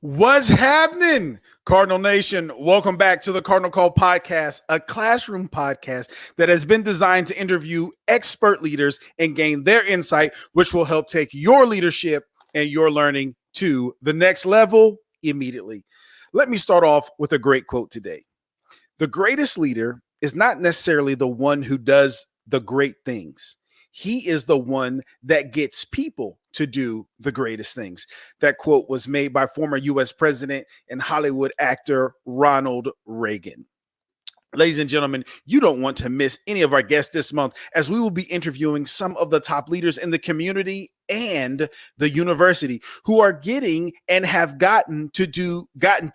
What's happening, Cardinal Nation? Welcome back to the CardinOLL podcast, a classroom podcast that has been designed to interview expert leaders and gain their insight, which will help take your leadership and your learning to the next level immediately. Let me start off with a great quote today. The greatest leader is not necessarily the one who does the great things. He is the one that gets people to do the greatest things. That quote was made by former U.S. President and Hollywood actor Ronald Reagan. Ladies and gentlemen, you don't want to miss any of our guests this month as we will be interviewing some of the top leaders in the community and the university who are getting and have gotten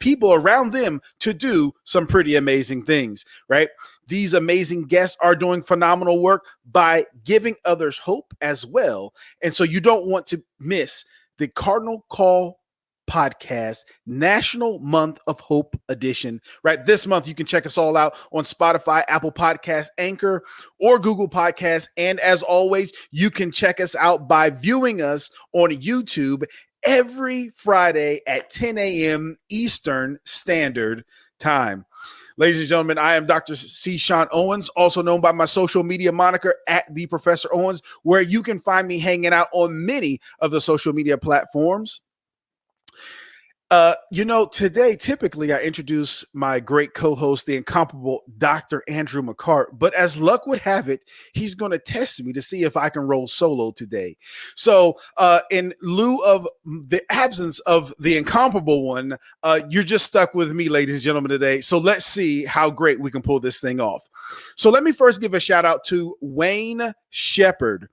people around them to do some pretty amazing things, right? These amazing guests are doing phenomenal work by giving others hope as well. And so you don't want to miss the CardinOLL podcast National Month of Hope edition. Right, this month you can check us all out on Spotify, Apple Podcasts, Anchor, or Google Podcasts. And as always, you can check us out by viewing us on YouTube every Friday at 10 a.m. Eastern Standard Time. Ladies and gentlemen, I am Dr. C. Sean Owens, also known by my social media moniker at the Professor Owens, where you can find me hanging out on many of the social media platforms. Today, typically I introduce my great co-host, the incomparable Dr. Andrew McCart, but as luck would have it, he's going to test me to see if I can roll solo today. So in lieu of the absence of the incomparable one, you're just stuck with me, ladies and gentlemen, today. So let's see how great we can pull this thing off. So let me first give a shout out to Wayne Shepard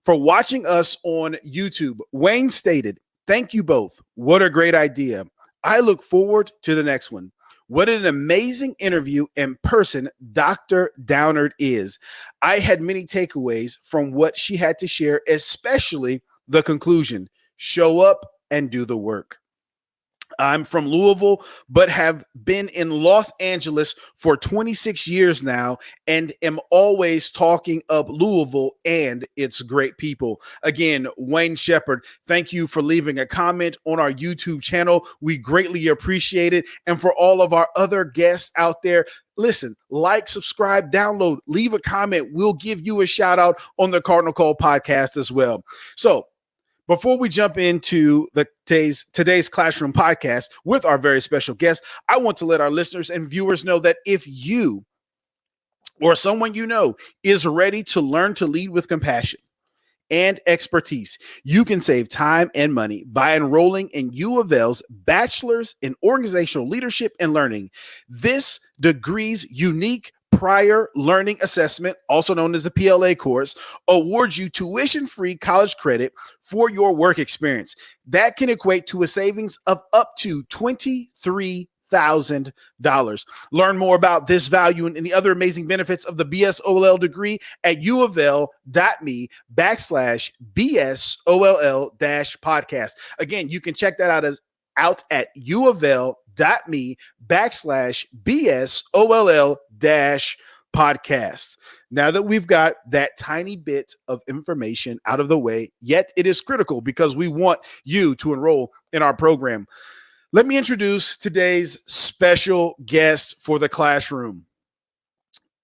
for watching us on YouTube. Wayne stated, "Thank you both. What a great idea. I look forward to the next one. What an amazing interview in person Dr. Downard is. I had many takeaways from what she had to share, especially the conclusion. Show up and do the work. I'm from Louisville, but have been in Los Angeles for 26 years now and am always talking up Louisville and its great people." Again, Wayne Shepard, thank you for leaving a comment on our YouTube channel. We greatly appreciate it. And for all of our other guests out there, listen, like, subscribe, download, leave a comment. We'll give you a shout out on the CardinOLL podcast as well. So, before we jump into today's classroom podcast with our very special guest, I want to let our listeners and viewers know that if you or someone you know is ready to learn to lead with compassion and expertise, you can save time and money by enrolling in U of L's Bachelor's in Organizational Leadership and Learning. This degree's unique prior learning assessment, also known as the PLA course, awards you tuition-free college credit for your work experience. That can equate to a savings of up to $23,000. Learn more about this value and the other amazing benefits of the BSOLL degree at uofl.me/BSOLL-podcast. Again, you can check that out at uofl.me/BSOLL-podcast. Now that we've got that tiny bit of information out of the way, yet it is critical because we want you to enroll in our program. Let me introduce today's special guest for the classroom.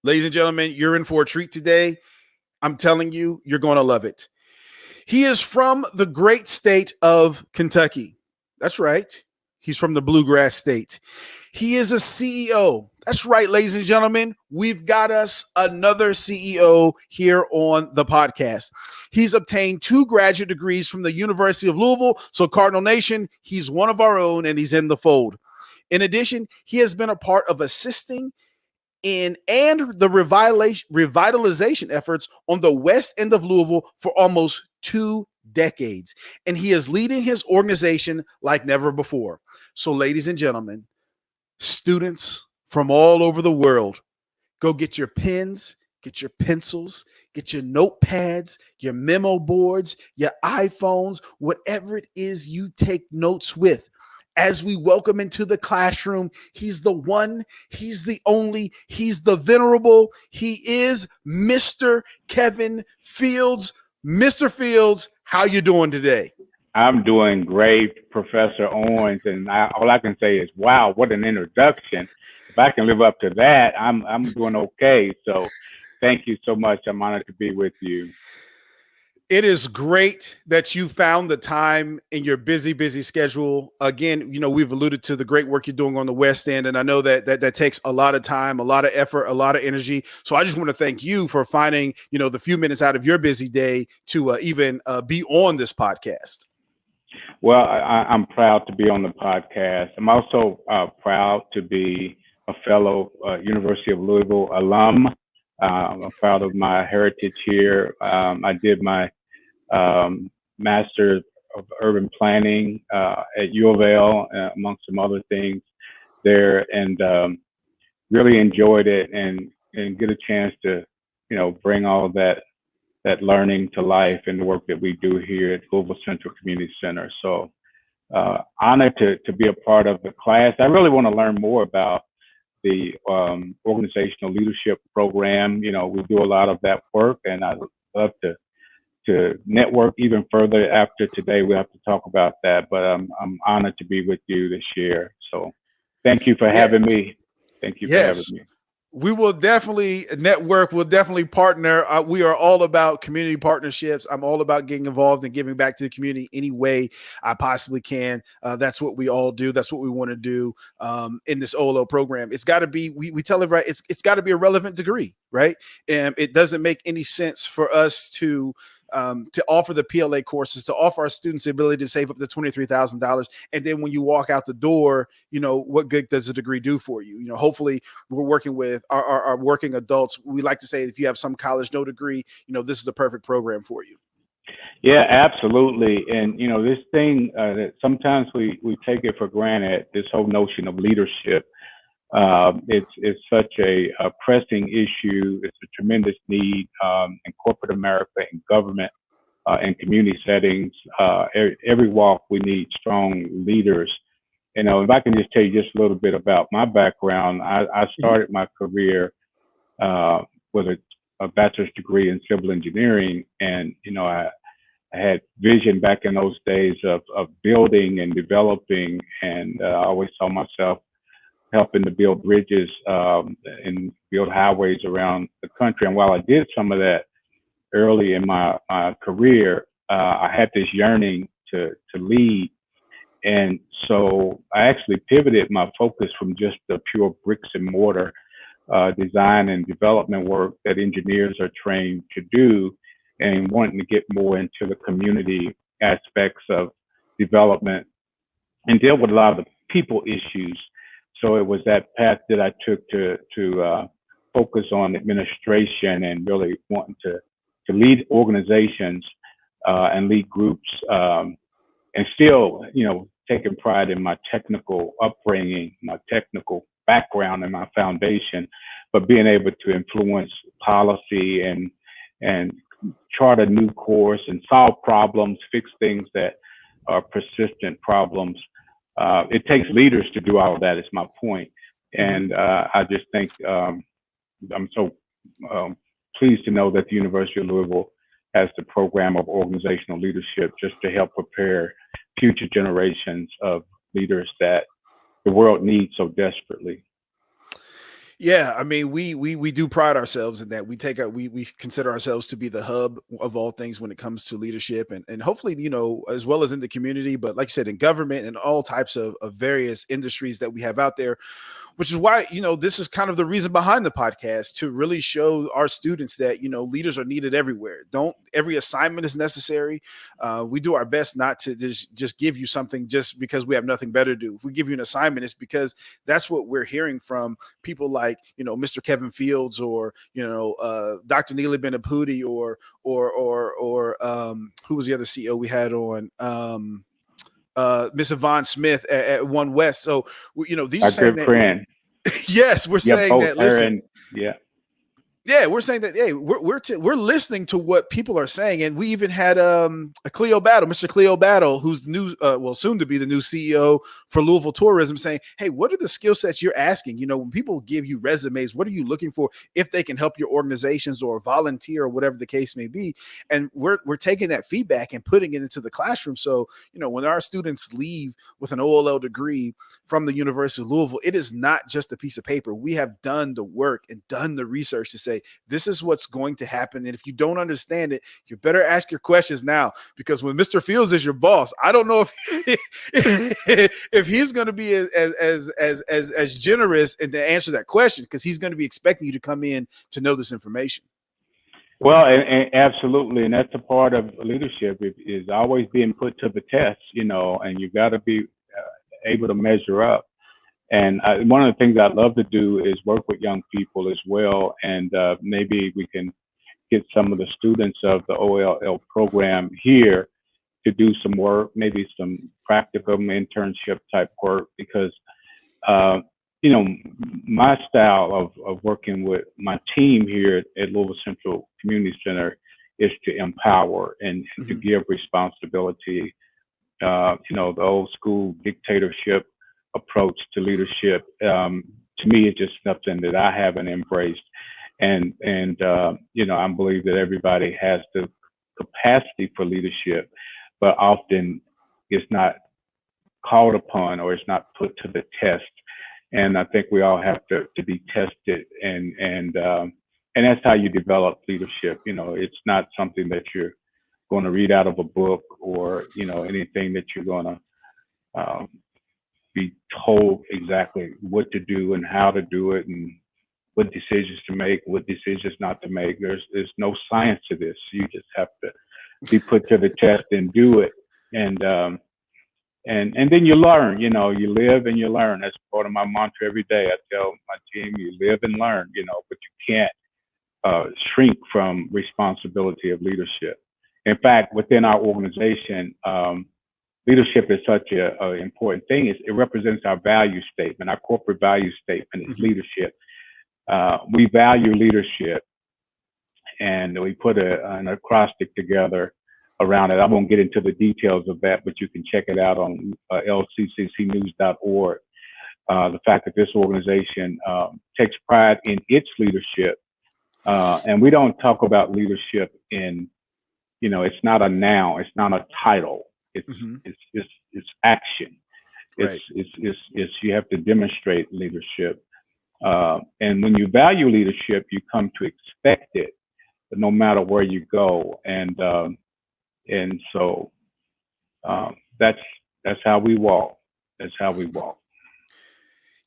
Ladies and gentlemen, you're in for a treat today. I'm telling you, you're going to love it. He is from the great state of Kentucky. That's right. He's from the Bluegrass State. He is a CEO. That's right, ladies and gentlemen. We've got us another CEO here on the podcast. He's obtained 2 graduate degrees from the University of Louisville. So, Cardinal Nation, he's one of our own and he's in the fold. In addition, he has been a part of assisting in and the revitalization efforts on the west end of Louisville for almost 2 decades. And he is leading his organization like never before. So, ladies and gentlemen, students from all over the world, go get your pens, get your pencils, get your notepads, your memo boards, your iPhones, whatever it is you take notes with. As we welcome into the classroom, he's the one, he's the only, he's the venerable, he is Mr. Kevin Fields. Mr. Fields, how you doing today? I'm doing great, Professor Owens, and all I can say is, wow, what an introduction. If I can live up to that, I'm doing okay. So, thank you so much. I'm honored to be with you. It is great that you found the time in your busy schedule. Again, we've alluded to the great work you're doing on the West End, and I know that takes a lot of time, a lot of effort, a lot of energy. So I just want to thank you for finding, the few minutes out of your busy day to even be on this podcast. Well, I'm proud to be on the podcast. I'm also proud to be a fellow University of Louisville alum. I'm proud of my heritage here. I did my Master of Urban Planning at U of L, amongst some other things there, and really enjoyed it and get a chance to, bring all of that learning to life and the work that we do here at Louisville Central Community Center. So honored to be a part of the class. I really want to learn more about the organizational leadership program. We do a lot of that work, and I'd love to network even further after today. We have to talk about that, but I'm honored to be with you this year. So thank you for Yes. having me. Thank you for having Yes. me. We will definitely network. We'll definitely partner. We are all about community partnerships. I'm all about getting involved and giving back to the community any way I possibly can. That's what we all do. That's what we want to do in this OLO program. It's got to be, we tell it right, it's got to be a relevant degree, right? And it doesn't make any sense for us to offer the PLA courses, to offer our students the ability to save up to $23,000. And then when you walk out the door, what good does a degree do for you? Hopefully we're working with our working adults. We like to say, if you have some college, no degree, this is the perfect program for you. Yeah, absolutely. And this thing that sometimes we take it for granted. This whole notion of leadership. It's such a pressing issue. It's a tremendous need in corporate America, in government, in community settings. Every walk, we need strong leaders. If I can just tell you just a little bit about my background, I started my career with a bachelor's degree in civil engineering, and I had vision back in those days of building and developing, and I always saw myself helping to build bridges and build highways around the country. And while I did some of that early in my career, I had this yearning to lead. And so I actually pivoted my focus from just the pure bricks and mortar design and development work that engineers are trained to do, and wanting to get more into the community aspects of development and deal with a lot of the people issues. So it was that path that I took to focus on administration and really wanting to lead organizations and lead groups, and still, taking pride in my technical upbringing, my technical background, and my foundation, but being able to influence policy and chart a new course and solve problems, fix things that are persistent problems. It takes leaders to do all of that, is my point. And I just think I'm so pleased to know that the University of Louisville has the program of organizational leadership just to help prepare future generations of leaders that the world needs so desperately. Yeah, I mean, we do pride ourselves in that. We consider ourselves to be the hub of all things when it comes to leadership, and hopefully, as well as in the community, but like you said, in government and all types of various industries that we have out there, which is why, this is kind of the reason behind the podcast, to really show our students that, leaders are needed everywhere. Every assignment is necessary. We do our best not to just give you something just because we have nothing better to do. If we give you an assignment, it's because that's what we're hearing from people like, Mr. Kevin Fields, or, Dr. Neely Benapudi, or who was the other CEO we had on? Miss Yvonne Smith at One West. So, these Our are saying good that. friend. Yes, we're Yeah, saying both that. her Listen, and yeah. Yeah, we're saying that. Hey, we're listening to what people are saying, and we even had a Cleo Battle, Mr. Cleo Battle, who's new, well, soon to be the new CEO for Louisville Tourism, saying, "Hey, what are the skill sets you're asking? You know, when people give you resumes, what are you looking for? If they can help your organizations or volunteer or whatever the case may be." And we're taking that feedback and putting it into the classroom. So you know, when our students leave with an OLL degree from the University of Louisville, it is not just a piece of paper. We have done the work and done the research to say this is what's going to happen. And if you don't understand it, you better ask your questions now, because when Mr. Fields is your boss, I don't know if if he's going to be as generous and to answer that question, because he's going to be expecting you to come in to know this information. Well, and absolutely, and that's a part of leadership is always being put to the test, you know, and you got to be able to measure up. And one of the things I'd love to do is work with young people as well, and maybe we can get some of the students of the OLL program here to do some work, maybe some practicum internship type work, because you know, my style of working with my team here at Louisville Central Community Center is to empower and to give responsibility. You know, the old school dictatorship approach to leadership, to me, is just something that I haven't embraced. And you know, I believe that everybody has the capacity for leadership, but often it's not called upon or it's not put to the test. And I think we all have to be tested, and that's how you develop leadership. You know, it's not something that you're going to read out of a book, or you know, anything that you're going to be told exactly what to do and how to do it, and what decisions to make, what decisions not to make. There's no science to this. You just have to be put to the test and do it. And then you learn, you know, you live and you learn. That's part of my mantra every day. I tell my team, you live and learn, you know, but you can't shrink from responsibility of leadership. In fact, within our organization, leadership is such a important thing. It represents our value statement. Our corporate value statement is leadership. We value leadership, and we put an acrostic together around it. I won't get into the details of that, but you can check it out on lcccnews.org. The fact that this organization takes pride in its leadership, and we don't talk about leadership in, you know, it's not a noun, it's not a title, it's action. Right. It's you have to demonstrate leadership, and when you value leadership, you come to expect it, no matter where you go, and so that's how we walk. That's how we walk.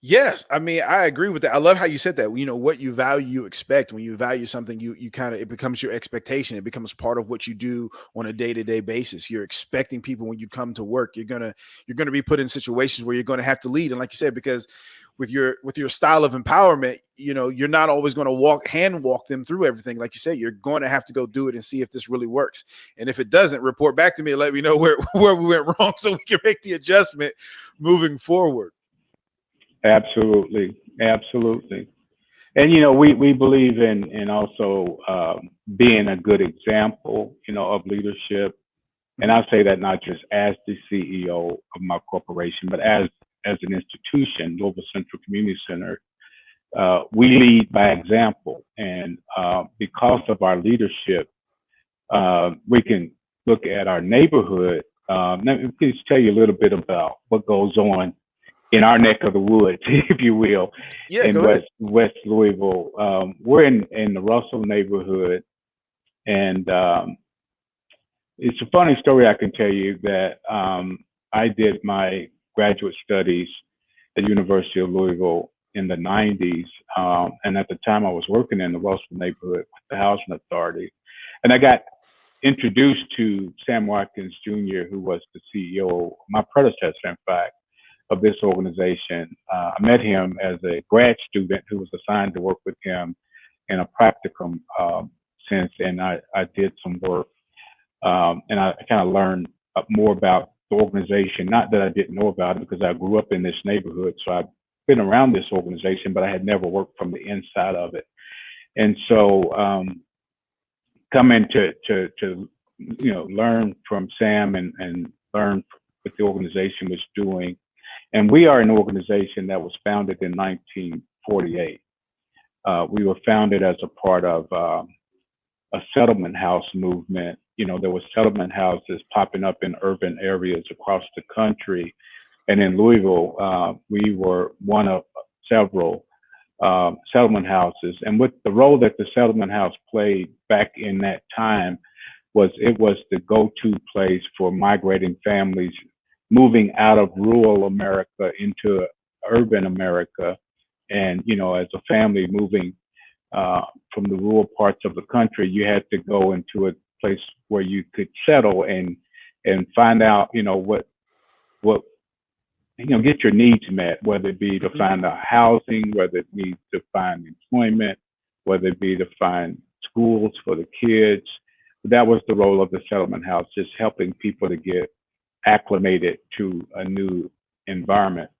Yes, I mean, I agree with that. I love how you said that. You know, what you value, you expect. When you value something, you kind of, it becomes your expectation. It becomes part of what you do on a day-to-day basis. You're expecting people when you come to work. You're gonna be put in situations where you're gonna have to lead. And like you said, because with your style of empowerment, you know, you're not always going to hand walk them through everything. Like you said, you're going to have to go do it and see if this really works. And if it doesn't, report back to me and let me know where we went wrong, so we can make the adjustment moving forward. Absolutely, absolutely. And you know, we believe in also being a good example, you know, of leadership. And I say that not just as the CEO of my corporation, but as an institution, Louisville Central Community Center. We lead by example, and because of our leadership, we can look at our neighborhood. Let me please tell you a little bit about what goes on in our neck of the woods, if you will, in West Louisville. We're in the Russell neighborhood, and it's a funny story I can tell you that I did my graduate studies at the University of Louisville in the 90s, and at the time I was working in the Russell neighborhood with the Housing Authority, and I got introduced to Sam Watkins Jr., who was the CEO, my predecessor, in fact, of this organization. I met him as a grad student who was assigned to work with him in a practicum and I did some work, and I kind of learned more about the organization. Not that I didn't know about it, because I grew up in this neighborhood, so I've been around this organization, but I had never worked from the inside of it. And so coming to learn from Sam and learn what the organization was doing. And we are an organization that was founded in 1948. We were founded as a part of a settlement house movement. There were settlement houses popping up in urban areas across the country. And in Louisville, we were one of several settlement houses. And what the role that the settlement house played back in that time was it was the go-to place for migrating families moving out of rural America into urban America. And, as a family moving from the rural parts of the country, you had to go into a place where you could settle and find out, what get your needs met, whether it be to find a housing, whether it be to find employment, whether it be to find schools for the kids. That was the role of the settlement house, just helping people to get acclimated to a new environment.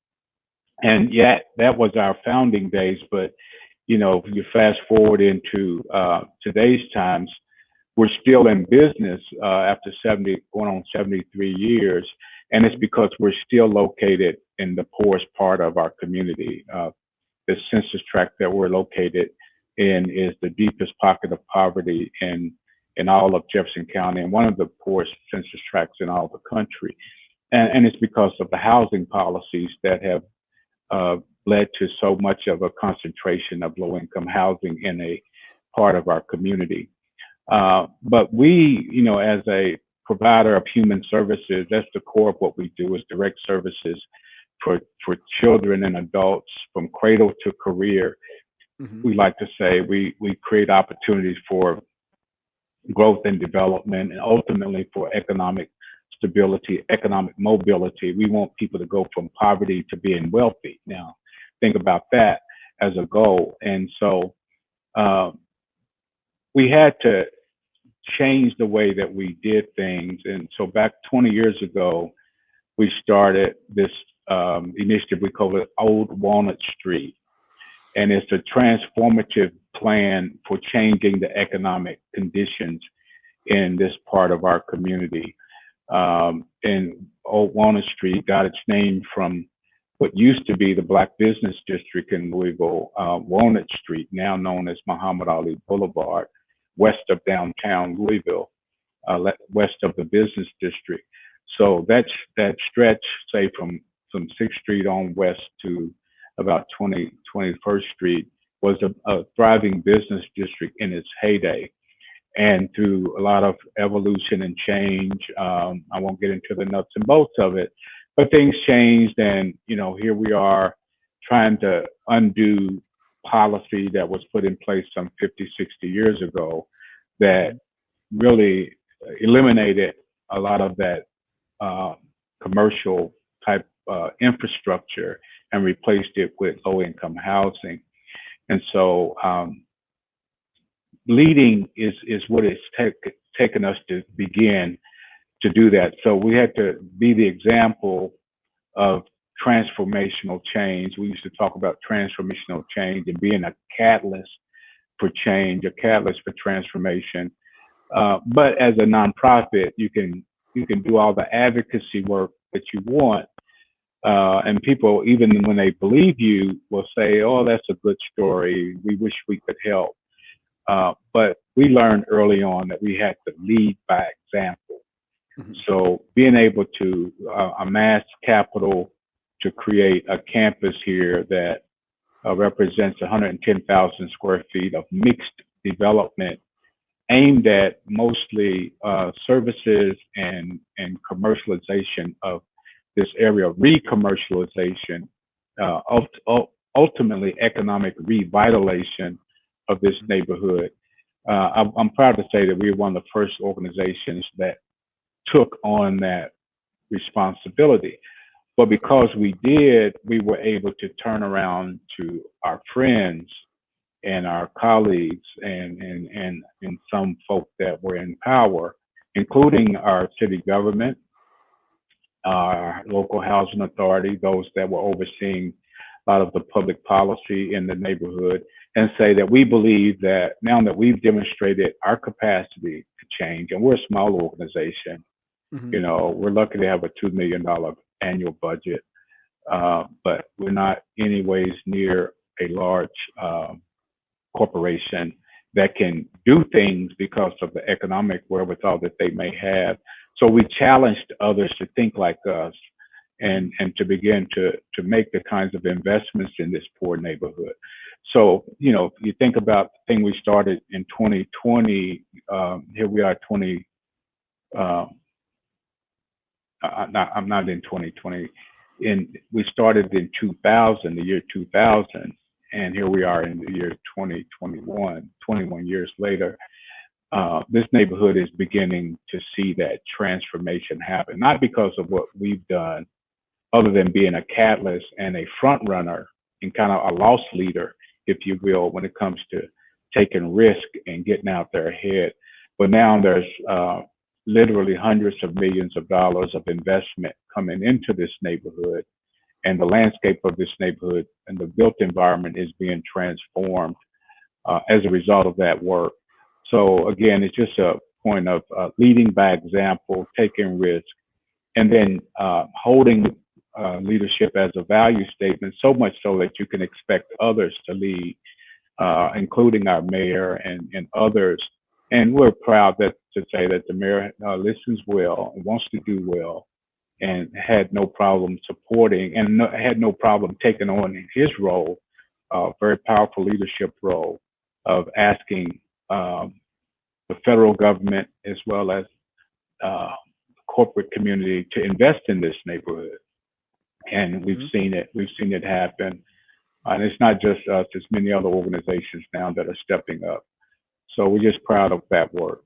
And yet that was our founding days. But, if you fast forward into today's times, we're still in business after going on 73 years. And it's because we're still located in the poorest part of our community. The census tract that we're located in is the deepest pocket of poverty in all of Jefferson County, and one of the poorest census tracts in all the country. And it's because of the housing policies that have led to so much of a concentration of low-income housing in a part of our community. But we, as a provider of human services, that's the core of what we do, is direct services for children and adults from cradle to career. We like to say we create opportunities for growth and development, and ultimately for economic stability, economic mobility. We want people to go from poverty to being wealthy. Now, think about that as a goal. And so we had to change the way that we did things. And so back 20 years ago, we started this initiative. We call it Old Walnut Street. And it's a transformative plan for changing the economic conditions in this part of our community. And Old Walnut Street got its name from what used to be the Black Business District in Louisville, Walnut Street, now known as Muhammad Ali Boulevard, west of downtown Louisville, west of the business district. So that stretch, say from 6th Street on west to about 21st Street, was a thriving business district in its heyday. And through a lot of evolution and change, I won't get into the nuts and bolts of it, but things changed. And, here we are trying to undo policy that was put in place some 50, 60 years ago that really eliminated a lot of that commercial type infrastructure and replaced it with low-income housing. And so leading is what it's taken us to begin to do that. So we had to be the example of transformational change. We used to talk about transformational change and being a catalyst for change, a catalyst for transformation. But as a nonprofit, you can do all the advocacy work that you want. And people, even when they believe you, will say, "Oh, that's a good story. We wish we could help." But we learned early on that we had to lead by example. So being able to amass capital to create a campus here that represents 110,000 square feet of mixed development aimed at mostly services and commercialization of this area, re-commercialization, ultimately economic revitalization of this neighborhood. I'm proud to say that we were one of the first organizations that took on that responsibility. But because we did, we were able to turn around to our friends and our colleagues and some folk that were in power, including our city government, our local housing authority, those that were overseeing a lot of the public policy in the neighborhood, and say that we believe that now that we've demonstrated our capacity to change, and we're a small organization, Hmm. we're lucky to have a $2 million annual budget, but we're not anyways near a large corporation that can do things because of the economic wherewithal that they may have. So we challenged others to think like us and to begin to make the kinds of investments in this poor neighborhood. So, you think about the thing we started in 2020, here we are 20, I'm not in 2020, we started in 2000, the year 2000, and here we are in the year 2021, 21 years later. This neighborhood is beginning to see that transformation happen, not because of what we've done, other than being a catalyst and a front runner and kind of a loss leader, if you will, when it comes to taking risk and getting out there ahead. But now there's literally hundreds of millions of dollars of investment coming into this neighborhood, and the landscape of this neighborhood and the built environment is being transformed as a result of that work. So again, it's just a point of leading by example, taking risk, and then holding leadership as a value statement, so much so that you can expect others to lead, including our mayor and others. And we're proud to say that the mayor listens well and wants to do well, and had no problem supporting and had no problem taking on his role, very powerful leadership role of asking the federal government as well as the corporate community to invest in this neighborhood. And we've seen it happen. And it's not just us, it's many other organizations now that are stepping up. So we're just proud of that work.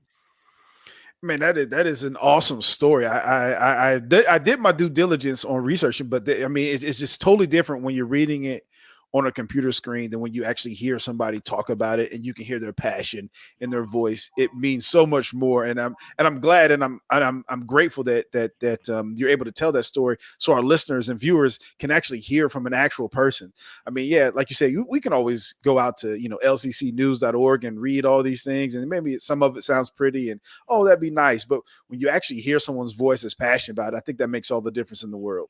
Man, that is an awesome story. I did my due diligence on researching, but I mean, it's just totally different when you're reading it on a computer screen than when you actually hear somebody talk about it and you can hear their passion in their voice. It means so much more, and I'm glad and I'm grateful that you're able to tell that story so our listeners and viewers can actually hear from an actual person. I mean, yeah, like you say, we can always go out to lccnews.org and read all these things, and maybe some of it sounds pretty and oh, that'd be nice, but when you actually hear someone's voice that's passionate about it, I think that makes all the difference in the world.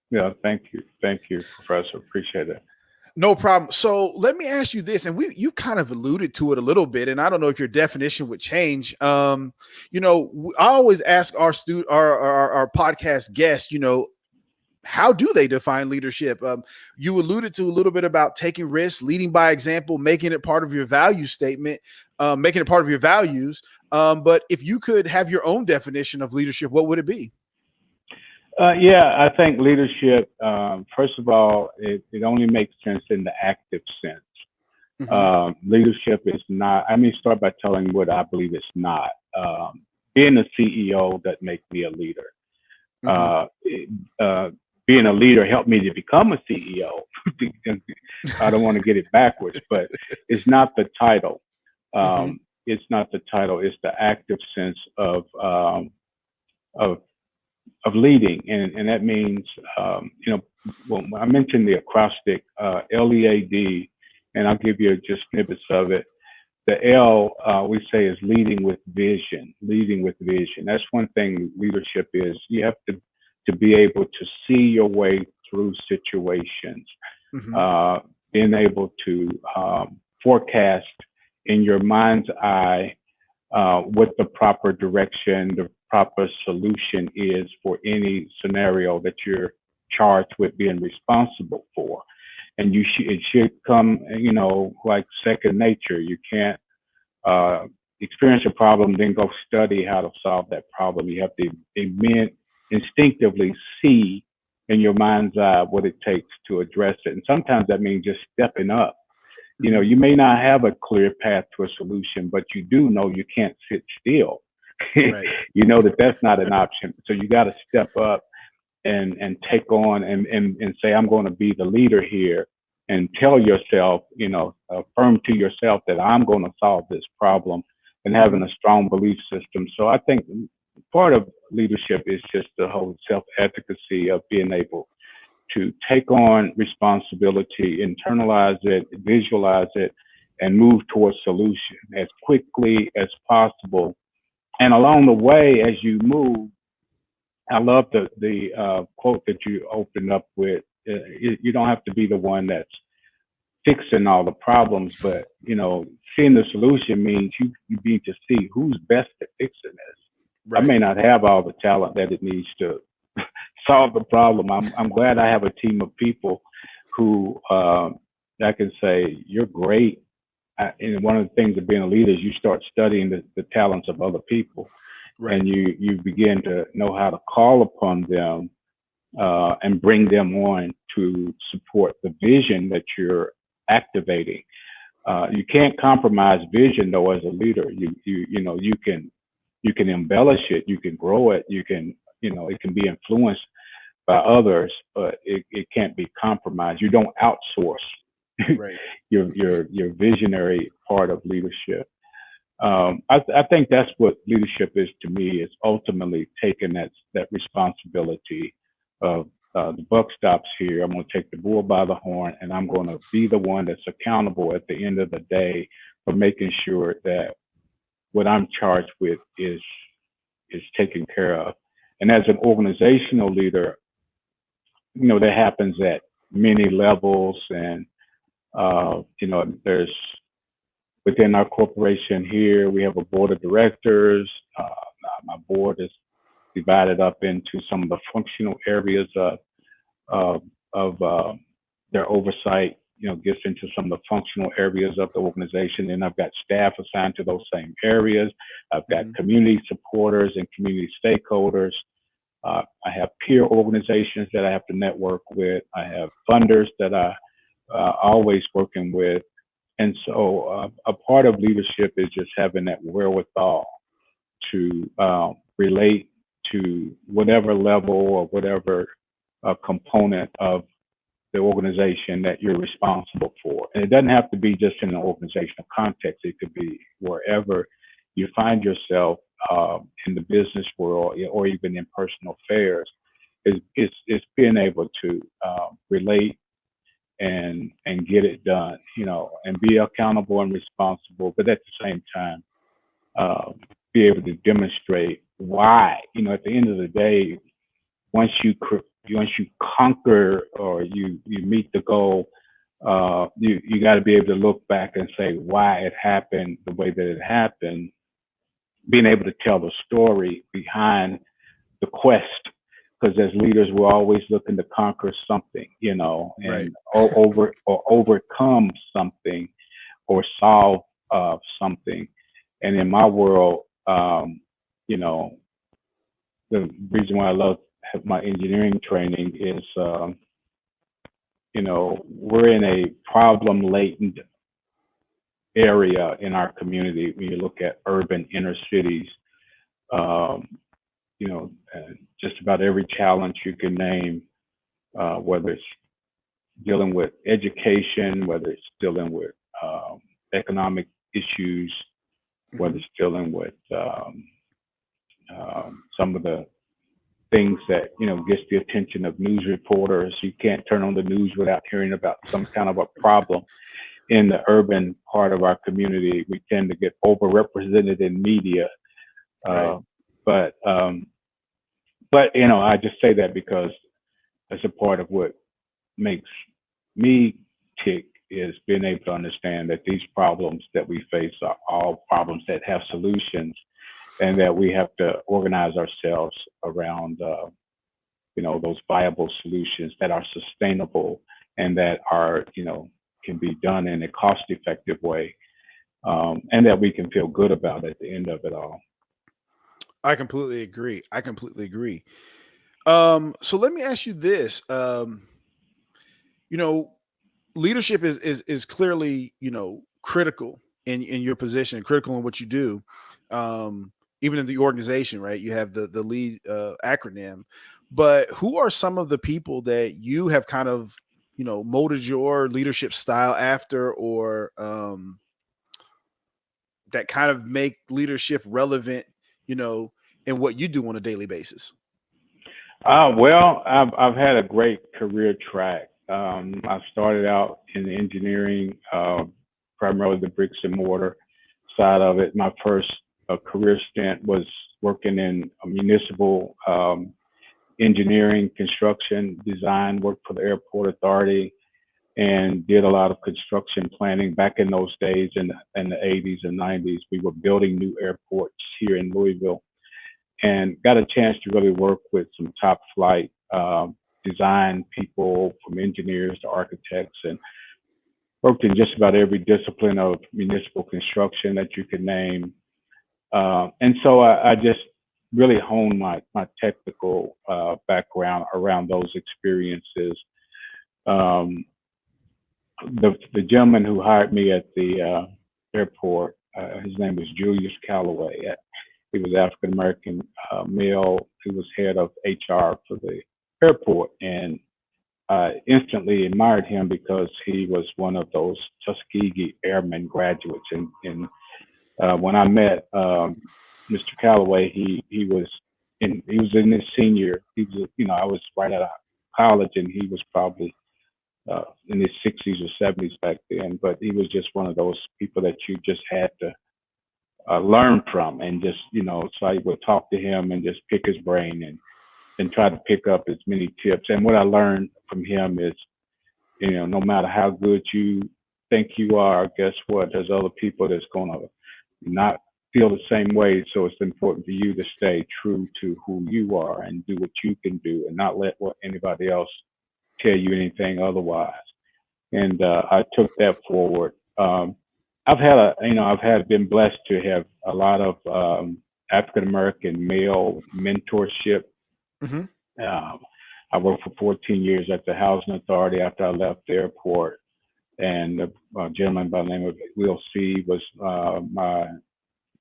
Yeah, thank you, Professor. Appreciate it. No problem. So let me ask you this, and you kind of alluded to it a little bit, and I don't know if your definition would change. I always ask our podcast guests, how do they define leadership? You alluded to a little bit about taking risks, leading by example, making it part of your value statement, making it part of your values. But if you could have your own definition of leadership, what would it be? Yeah, I think leadership, first of all, it only makes sense in the active sense. Mm-hmm. Leadership is not, start by telling what I believe it's not. Being a CEO doesn't make me a leader. Mm-hmm. Being a leader helped me to become a CEO. I don't want to get it backwards, but it's not the title. Mm-hmm. It's not the title. It's the active sense of leading, and that means well, I mentioned the acrostic LEAD, and I'll give you just snippets of it. The L we say is leading with vision. Leading with vision. That's one thing leadership is. You have to be able to see your way through situations. Mm-hmm. Being able to forecast in your mind's eye what the proper direction, the proper solution is for any scenario that you're charged with being responsible for. And it should come, like second nature. You can't experience a problem, then go study how to solve that problem. You have to instinctively see in your mind's eye what it takes to address it. And sometimes that means just stepping up. You may not have a clear path to a solution, but you do know you can't sit still. Right. You know that's not an option. So you got to step up and take on and say, I'm going to be the leader here, and tell yourself, affirm to yourself that I'm going to solve this problem, and having a strong belief system. So I think part of leadership is just the whole self-efficacy of being able to take on responsibility, internalize it, visualize it, and move towards solution as quickly as possible. And along the way, as you move, I love the quote that you opened up with. You don't have to be the one that's fixing all the problems, but seeing the solution means you need to see who's best at fixing this. I Right. may not have all the talent that it needs to solve the problem. I'm glad I have a team of people who I can say you're great. And one of the things of being a leader is you start studying the talents of other people, Right. and you begin to know how to call upon them and bring them on to support the vision that you're activating. You can't compromise vision though as a leader. You can embellish it, you can grow it, you can it can be influenced by others, but it can't be compromised. You don't outsource Right. your visionary part of leadership. I think that's what leadership is to me. Is ultimately taking that responsibility of the buck stops here. I'm going to take the bull by the horn, and I'm going to be the one that's accountable at the end of the day for making sure that what I'm charged with is taken care of. And as an organizational leader, that happens at many levels, and there's within our corporation here, we have a board of directors. My board is divided up into some of the functional areas of, of their oversight, gets into some of the functional areas of the organization. And I've got staff assigned to those same areas. I've got Mm-hmm. community supporters and community stakeholders. I have peer organizations that I have to network with. I have funders that I always working with. And so a part of leadership is just having that wherewithal to relate to whatever level or whatever component of the organization that you're responsible for. And it doesn't have to be just in an organizational context. It could be wherever you find yourself in the business world or even in personal affairs. It's being able to relate and get it done, and be accountable and responsible, but at the same time, be able to demonstrate why. At the end of the day, once you conquer or you meet the goal, you got to be able to look back and say why it happened the way that it happened, being able to tell the story behind the quest. Because as leaders, we're always looking to conquer something, Right. and overcome something or solve something. And in my world, you know, the reason why I love my engineering training is, we're in a problem latent area in our community. When you look at urban inner cities, um, just about every challenge you can name, whether it's dealing with education, whether it's dealing with economic issues, whether Mm-hmm. it's dealing with some of the things that gets the attention of news reporters. You can't turn on the news without hearing about some kind of a problem in the urban part of our community. We tend to get overrepresented in media, Right. uh, but I just say that because that's a part of what makes me tick is being able to understand that these problems that we face are all problems that have solutions, and that we have to organize ourselves around those viable solutions that are sustainable and that are can be done in a cost effective way, and that we can feel good about at the end of it all. I completely agree. I completely agree. So let me ask you this. You know, leadership is clearly, critical in your position, critical in what you do. Even in the organization, right? You have the lead acronym. But who are some of the people that you have kind of, molded your leadership style after, or that kind of make leadership relevant, you know, in what you do on a daily basis? Well, I've had a great career track. I started out in engineering, primarily the bricks and mortar side of it. My first career stint was working in a municipal engineering, construction, design, worked for the airport authority, and did a lot of construction planning back in those days in the 80s and 90s. We were building new airports here in Louisville and got a chance to really work with some top flight design people, from engineers to architects, and worked in just about every discipline of municipal construction that you could name. And so I just really honed my technical background around those experiences. Um, the gentleman who hired me at the airport, his name was Julius Calloway. He was African American male. He was head of HR for the airport, and I instantly admired him because he was one of those Tuskegee Airmen graduates. And when I met Mr. Calloway, he was in his senior. He was, I was right out of college, and he was probably in his 60s or 70s back then. But he was just one of those people that you just had to learn from, and just so I would talk to him and just pick his brain and try to pick up as many tips. And what I learned from him is, no matter how good you think you are, guess what? There's other people that's gonna not feel the same way. So it's important for you to stay true to who you are and do what you can do, and not let what anybody else tell you anything otherwise. And I took that forward. I've been blessed to have a lot of African American male mentorship. Mm-hmm. Um, I worked for 14 years at the Housing Authority after I left the airport, and a gentleman by the name of Will C was my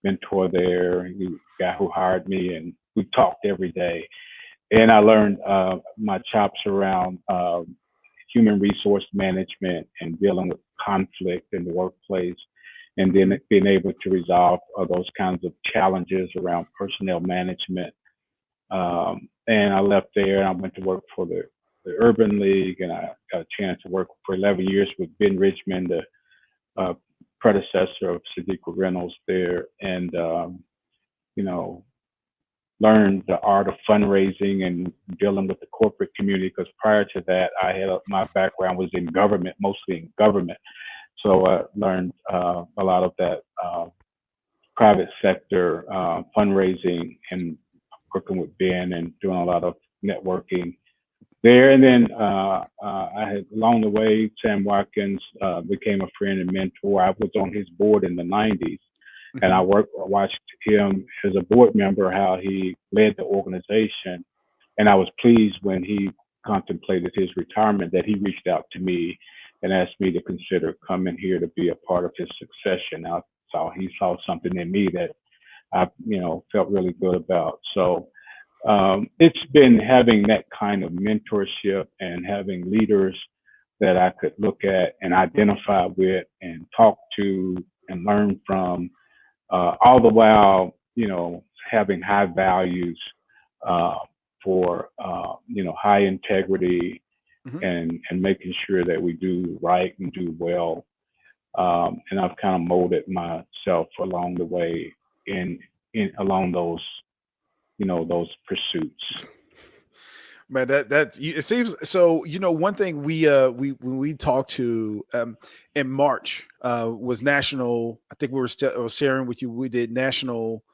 mentor there. He was the guy who hired me, and we talked every day. And I learned my chops around human resource management and dealing with conflict in the workplace, and then being able to resolve those kinds of challenges around personnel management. And I left there and I went to work for the Urban League, and I got a chance to work for 11 years with Ben Richmond, the uh, predecessor of Sadiqa Reynolds there, and you know, learned the art of fundraising and dealing with the corporate community. Because prior to that, my background was in government, mostly in government. So I learned a lot of that private sector fundraising and working with Ben and doing a lot of networking there. And then I had, along the way, Sam Watkins became a friend and mentor. I was on his board in the 90s, and I watched him as a board member, how he led the organization. And I was pleased when he contemplated his retirement that he reached out to me and asked me to consider coming here to be a part of his succession. He saw something in me that I, felt really good about. So it's been having that kind of mentorship and having leaders that I could look at and identify with and talk to and learn from, all the while, having high values uh, for, high integrity, Mm-hmm. and making sure that we do right and do well. And I've kind of molded myself along the way in along those, those pursuits. Man, it seems so. One thing we when we talked to in March was National. I think we were sharing with you. We did National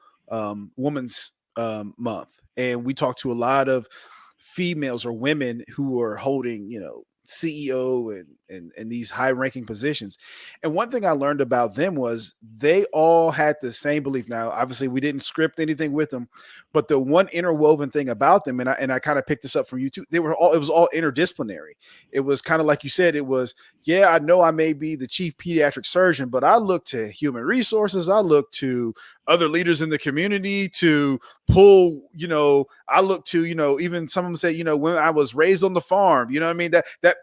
Women's Month, and we talked to a lot of females or women who are holding CEO and these high ranking positions. And one thing I learned about them was they all had the same belief. Now, obviously, we didn't script anything with them, but the one interwoven thing about them, and I kind of picked this up from you too, it was all interdisciplinary. It was kind of like you said, it was, yeah, I know I may be the chief pediatric surgeon, but I look to human resources, I look to other leaders in the community to pull, I look to, even some of them say, when I was raised on the farm, you know what I mean? That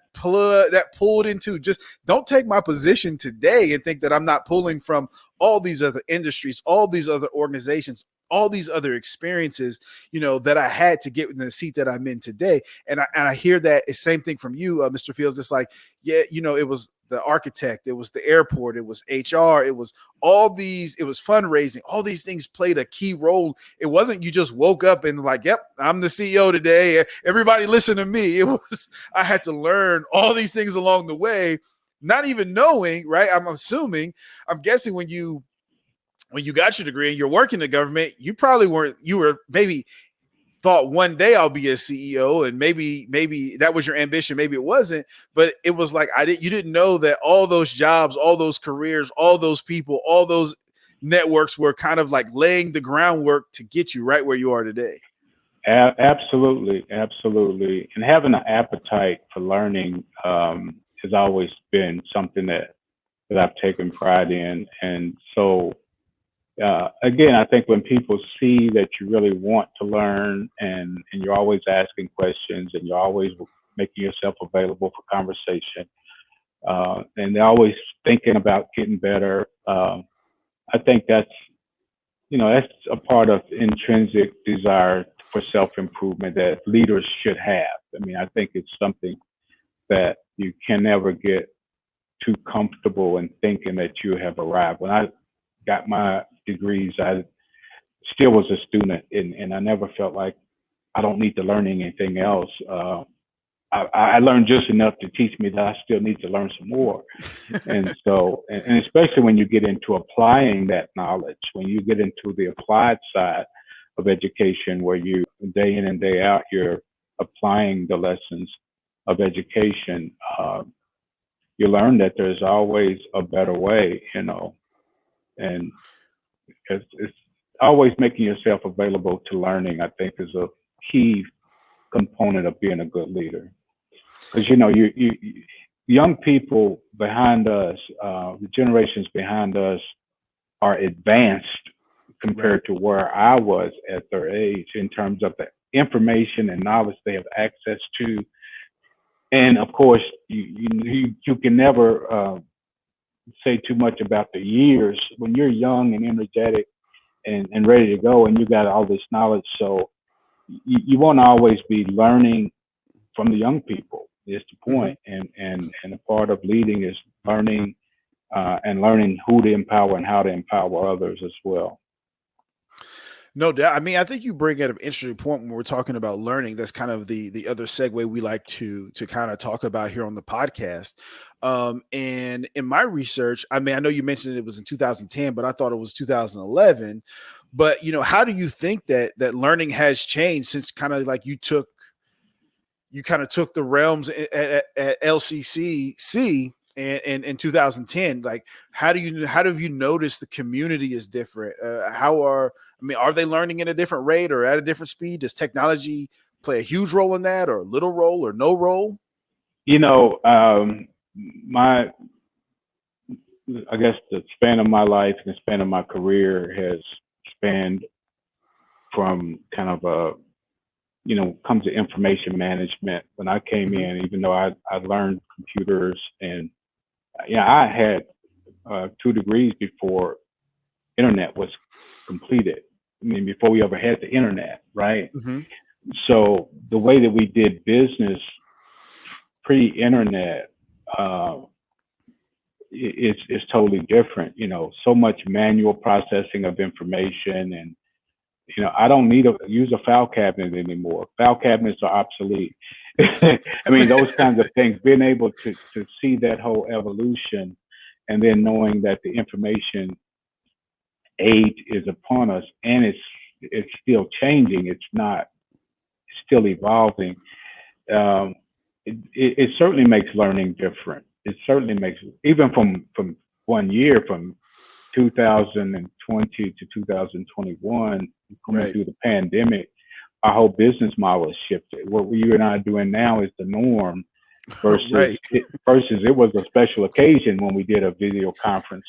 pulled into, just don't take my position today and think that I'm not pulling from all these other industries, all these other organizations, all these other experiences, that I had to get in the seat that I'm in today. And I hear that same thing from you, Mr. Fields. It's like, yeah, it was the architect, it was the airport, it was HR, it was it was fundraising, all these things played a key role. It wasn't you just woke up and like, yep, I'm the CEO today, everybody listen to me. It was, I had to learn all these things along the way, not even knowing, right? I'm guessing when you got your degree and you're working in the government, you probably weren't, you were maybe thought one day I'll be a CEO, and maybe that was your ambition, maybe it wasn't, but it was like you didn't know that all those jobs, all those careers, all those people, all those networks were kind of like laying the groundwork to get you right where you are today. Absolutely, absolutely. And having an appetite for learning has always been something that I've taken pride in. And so, again, I think when people see that you really want to learn and you're always asking questions and you're always making yourself available for conversation, and they're always thinking about getting better, I think that's a part of intrinsic desire for self-improvement that leaders should have. I mean, I think it's something that you can never get too comfortable in thinking that you have arrived. When I got my degrees, I still was a student, and I never felt like I don't need to learn anything else. I learned just enough to teach me that I still need to learn some more. And so, and especially when you get into applying that knowledge, when you get into the applied side of education, where you day in and day out, you're applying the lessons of education, you learn that there's always a better way, and it's always making yourself available to learning, I think, is a key component of being a good leader. Because you young people behind us, the generations behind us, are advanced compared to where I was at their age in terms of the information and knowledge they have access to. And of course, you can never say too much about the years when you're young and energetic and ready to go, and you got all this knowledge. So you want to always be learning from the young people. Is the point. And a part of leading is learning and learning who to empower and how to empower others as well. No doubt. I mean, I think you bring up an interesting point when we're talking about learning. That's kind of the other segue we like to kind of talk about here on the podcast. And in my research, I mean, I know you mentioned it was in 2010, but I thought it was 2011. But how do you think that learning has changed since kind of like you kind of took the realms at LCCC and in 2010? Like, how have you noticed the community is different? Are they learning at a different rate or at a different speed? Does technology play a huge role in that, or a little role, or no role? I guess the span of my life and the span of my career has spanned from kind of comes to information management. When I came in, even though I learned computers and I had 2 degrees before internet was completed. I mean, before we ever had the internet, right? Mm-hmm. So the way that we did business pre-internet is totally different. So much manual processing of information, and I don't need to use a file cabinet anymore. File cabinets are obsolete. I mean, those kinds of things. Being able to see that whole evolution, and then knowing that the information age is upon us, and it's still changing. It's still evolving. It certainly makes learning different. It certainly makes, even from 1 year, from 2020 to 2021, coming through the pandemic, our whole business model has shifted. What you and I are doing now is the norm, versus it was a special occasion when we did a video conference,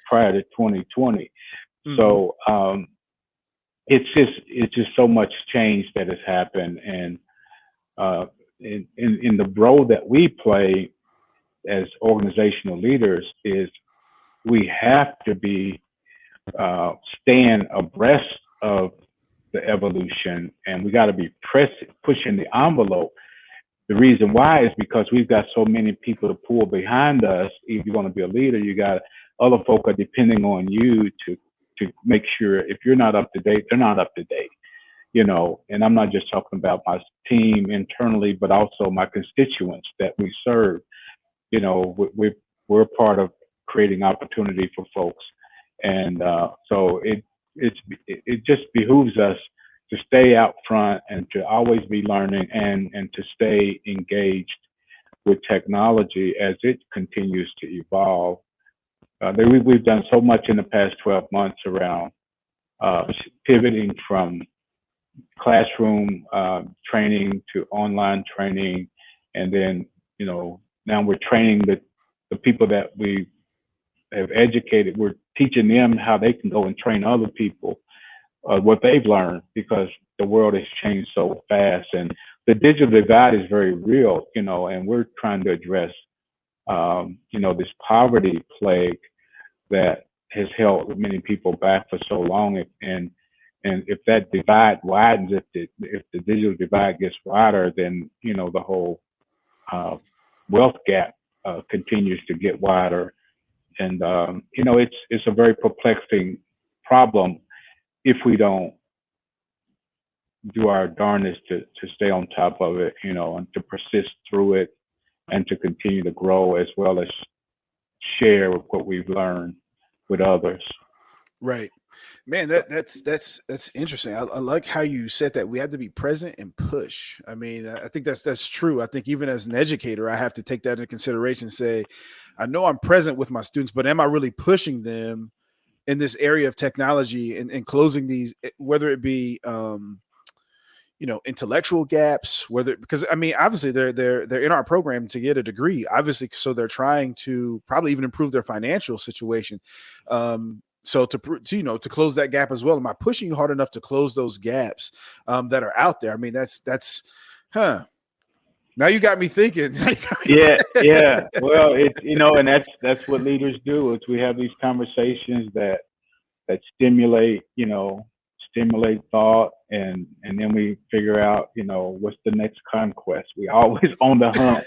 prior to 2020. Mm-hmm. So it's just so much change that has happened, and in the role that we play as organizational leaders is we have to be staying abreast of the evolution, and we got to be pushing the envelope. The reason why is because we've got so many people to pull behind us. If you're going to be a leader, you got other folk are depending on you to make sure if you're not up to date, they're not up to date. And I'm not just talking about my team internally, but also my constituents that we serve. We're part of creating opportunity for folks, and so it just behooves us to stay out front and to always be learning and to stay engaged with technology as it continues to evolve. We've done so much in the past 12 months around pivoting from classroom training to online training, and then now we're training the people that we have educated. We're teaching them how they can go and train other people what they've learned, because the world has changed so fast, and the digital divide is very real, and we're trying to address this poverty plague that has held many people back for so long, and if that divide widens, if the digital divide gets wider, then the whole wealth gap continues to get wider, and it's a very perplexing problem if we don't do our darndest to stay on top of it, and to persist through it, and to continue to grow, as well as share what we've learned with others. Right. Man, that's interesting. I like how you said that we have to be present and push. I mean, I think that's true. I think even as an educator, I have to take that into consideration and say, I know I'm present with my students, but am I really pushing them in this area of technology and closing these, whether it be intellectual gaps, whether, because I mean, obviously they're in our program to get a degree, obviously, so they're trying to probably even improve their financial situation. So to close that gap as well. Am I pushing hard enough to close those gaps that are out there? I mean, that's now you got me thinking. Yeah. Well, and that's what leaders do. Is we have these conversations that stimulate thought, and then we figure out, what's the next conquest. We always on the hunt.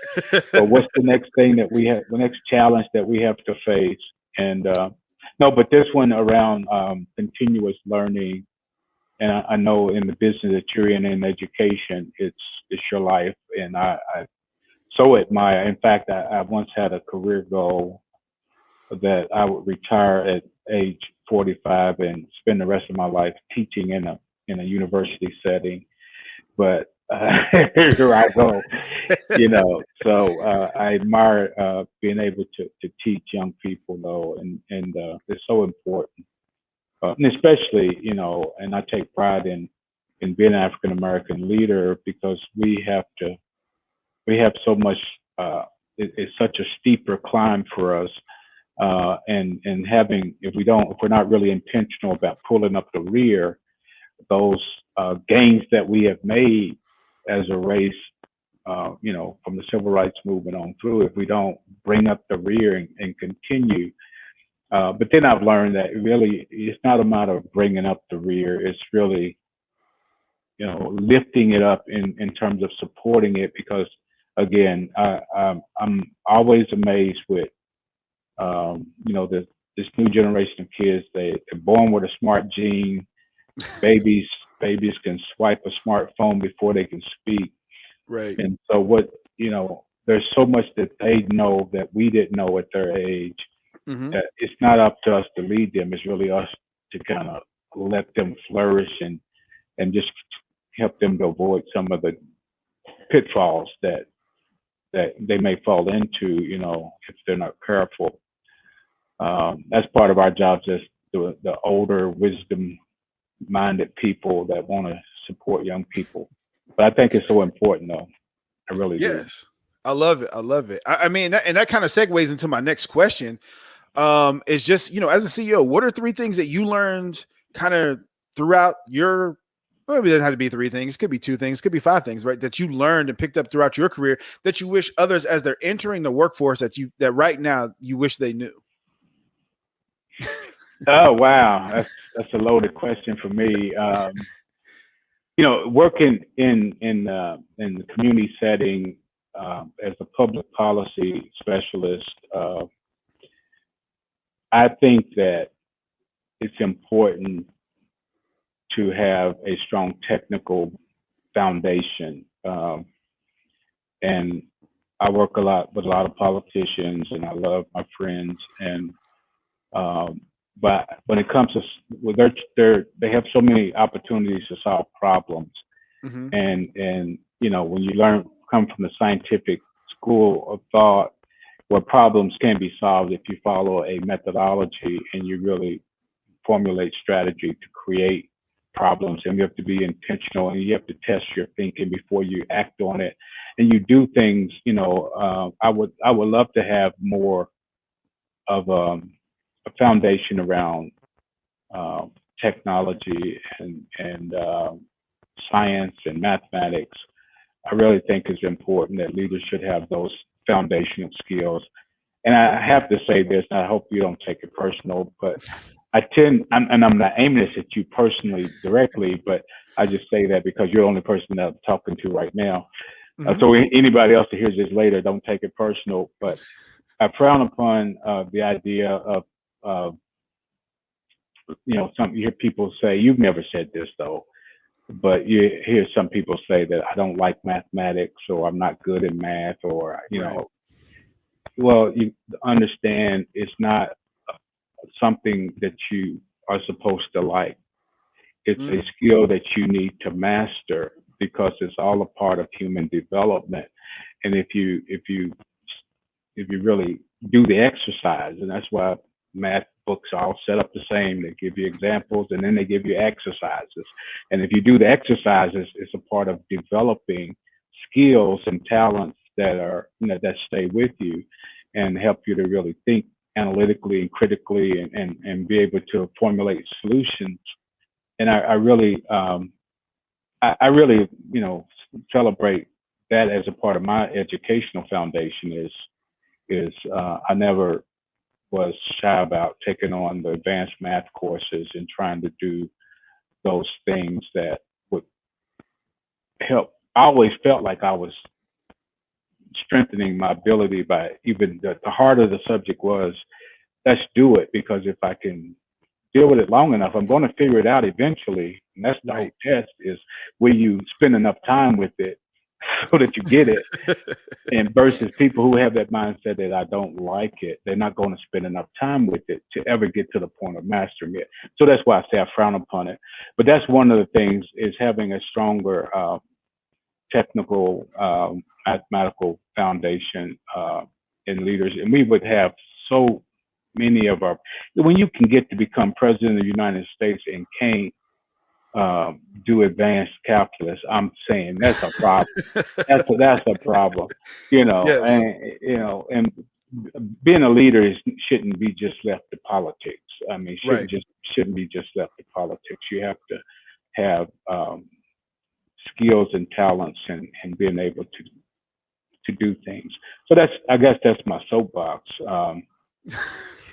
So what's the next thing that we have, the next challenge that we have to face? And no, but this one around continuous learning, and I know in the business that you're in education, it's your life, and I so admire. In fact, I once had a career goal that I would retire at age 45 and spend the rest of my life teaching in a university setting. But here I go, So I admire being able to teach young people, though, and it's so important, and especially, and I take pride in being an African American leader, because we have so much. It's such a steeper climb for us. And having, if we're not really intentional about pulling up the rear, those gains that we have made as a race, from the civil rights movement on through, if we don't bring up the rear and continue. But then I've learned that really it's not a matter of bringing up the rear. It's really, lifting it up in terms of supporting it, because again, I'm always amazed with, this new generation of kids. They're born with a smart gene. Babies can swipe a smartphone before they can speak. Right. And so there's so much that they know that we didn't know at their age. Mm-hmm. That it's not up to us to lead them. It's really us to kind of let them flourish and just help them to avoid some of the pitfalls that they may fall into, if they're not careful. That's part of our jobs as the older, wisdom-minded people that want to support young people. But I think it's so important, though. I really do. Yes, I love it. I mean, that kind of segues into my next question. Is just, as a CEO, what are 3 things that you learned kind of throughout your, maybe it doesn't have to be 3 things, it could be 2 things, it could be 5 things, right, that you learned and picked up throughout your career that you wish others, as they're entering the workforce, that right now you wish they knew? Oh wow, that's a loaded question for me. Working in the community setting as a public policy specialist, I think that it's important to have a strong technical foundation. And I work a lot with a lot of politicians, and I love my friends. And but when it comes to, well, they have so many opportunities to solve problems, Mm-hmm. and when you come from the scientific school of thought, where problems can be solved if you follow a methodology and you really formulate strategy to create problems, and you have to be intentional, and you have to test your thinking before you act on it, and you do things. I would love to have more of a foundation around uh, technology and science and mathematics. I really think it's important that leaders should have those foundational skills. And I have to say this, and I hope you don't take it personal, but and I'm not aiming this at you personally directly, but I just say that because you're the only person that I'm talking to right now. Mm-hmm. So anybody else that hears this later, don't take it personal. But I frown upon the idea of, uh, you hear people say, you've never said this though, but you hear some people say that I don't like mathematics, or I'm not good at math, or, Right. well, you understand it's not something that you are supposed to like. It's a Mm. skill that you need to master because it's all a part of human development. And if you really do the exercise, and that's why math books are all set up the same. They give you examples and then they give you exercises. And if you do the exercises, it's a part of developing skills and talents that stay with you and help you to really think analytically and critically, and be able to formulate solutions. And I really, celebrate that as a part of my educational foundation. Is I never was shy about taking on the advanced math courses and trying to do those things that would help. I always felt like I was strengthening my ability by, even the harder the subject was, let's do it, because if I can deal with it long enough, I'm going to figure it out eventually. And that's the whole Right. test, is will you spend enough time with it so that you get it. And versus people who have that mindset that I don't like it, they're not going to spend enough time with it to ever get to the point of mastering it. So that's why I say I frown upon it. But that's one of the things, is having a stronger technical, mathematical foundation in leaders. And we would have so many of when you can get to become president of the United States and can't do advanced calculus, I'm saying that's a problem. That's a problem, Yes. and being a leader shouldn't be just left to politics. I mean, Right. shouldn't be just left to politics. You have to have skills and talents, and being able to do things. So I guess that's my soapbox. And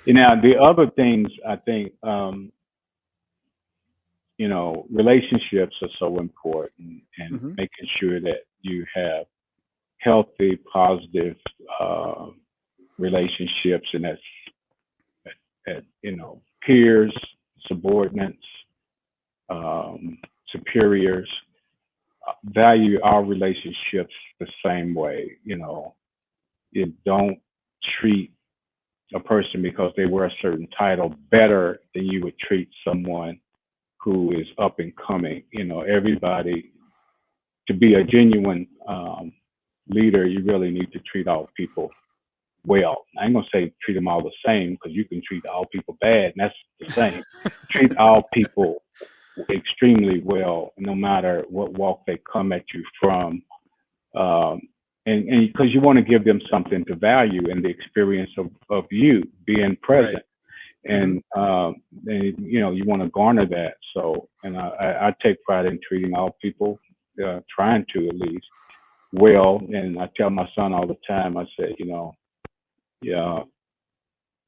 now the other things, I think, relationships are so important, and Mm-hmm. making sure that you have healthy, positive relationships, and that's peers, subordinates, um, superiors. Value our relationships the same way. You don't treat a person because they wear a certain title better than you would treat someone who is up and coming. Everybody, to be a genuine leader, you really need to treat all people well. I ain't gonna say treat them all the same, because you can treat all people bad, and that's the same. Treat all people extremely well, no matter what walk they come at you from, um, and because you want to give them something to value in the experience of you being Right. present, Mm-hmm. and you want to garner that. So, and I take pride in treating all people, trying to at least, well. And I tell my son all the time, I say, yeah,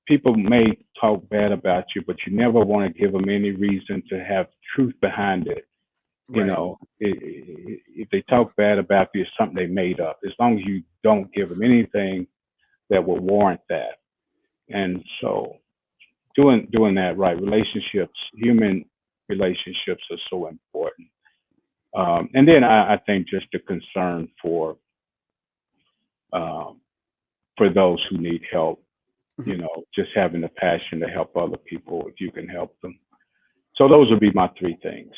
people may talk bad about you, but you never want to give them any reason to have truth behind it. You Right. know, if they talk bad about you, it's something they made up. As long as you don't give them anything that would warrant that. And so doing that right, relationships, human relationships are so important. And then I think just the concern um, for those who need help, Mhm. just having the passion to help other people if you can help them. So those would be my three things.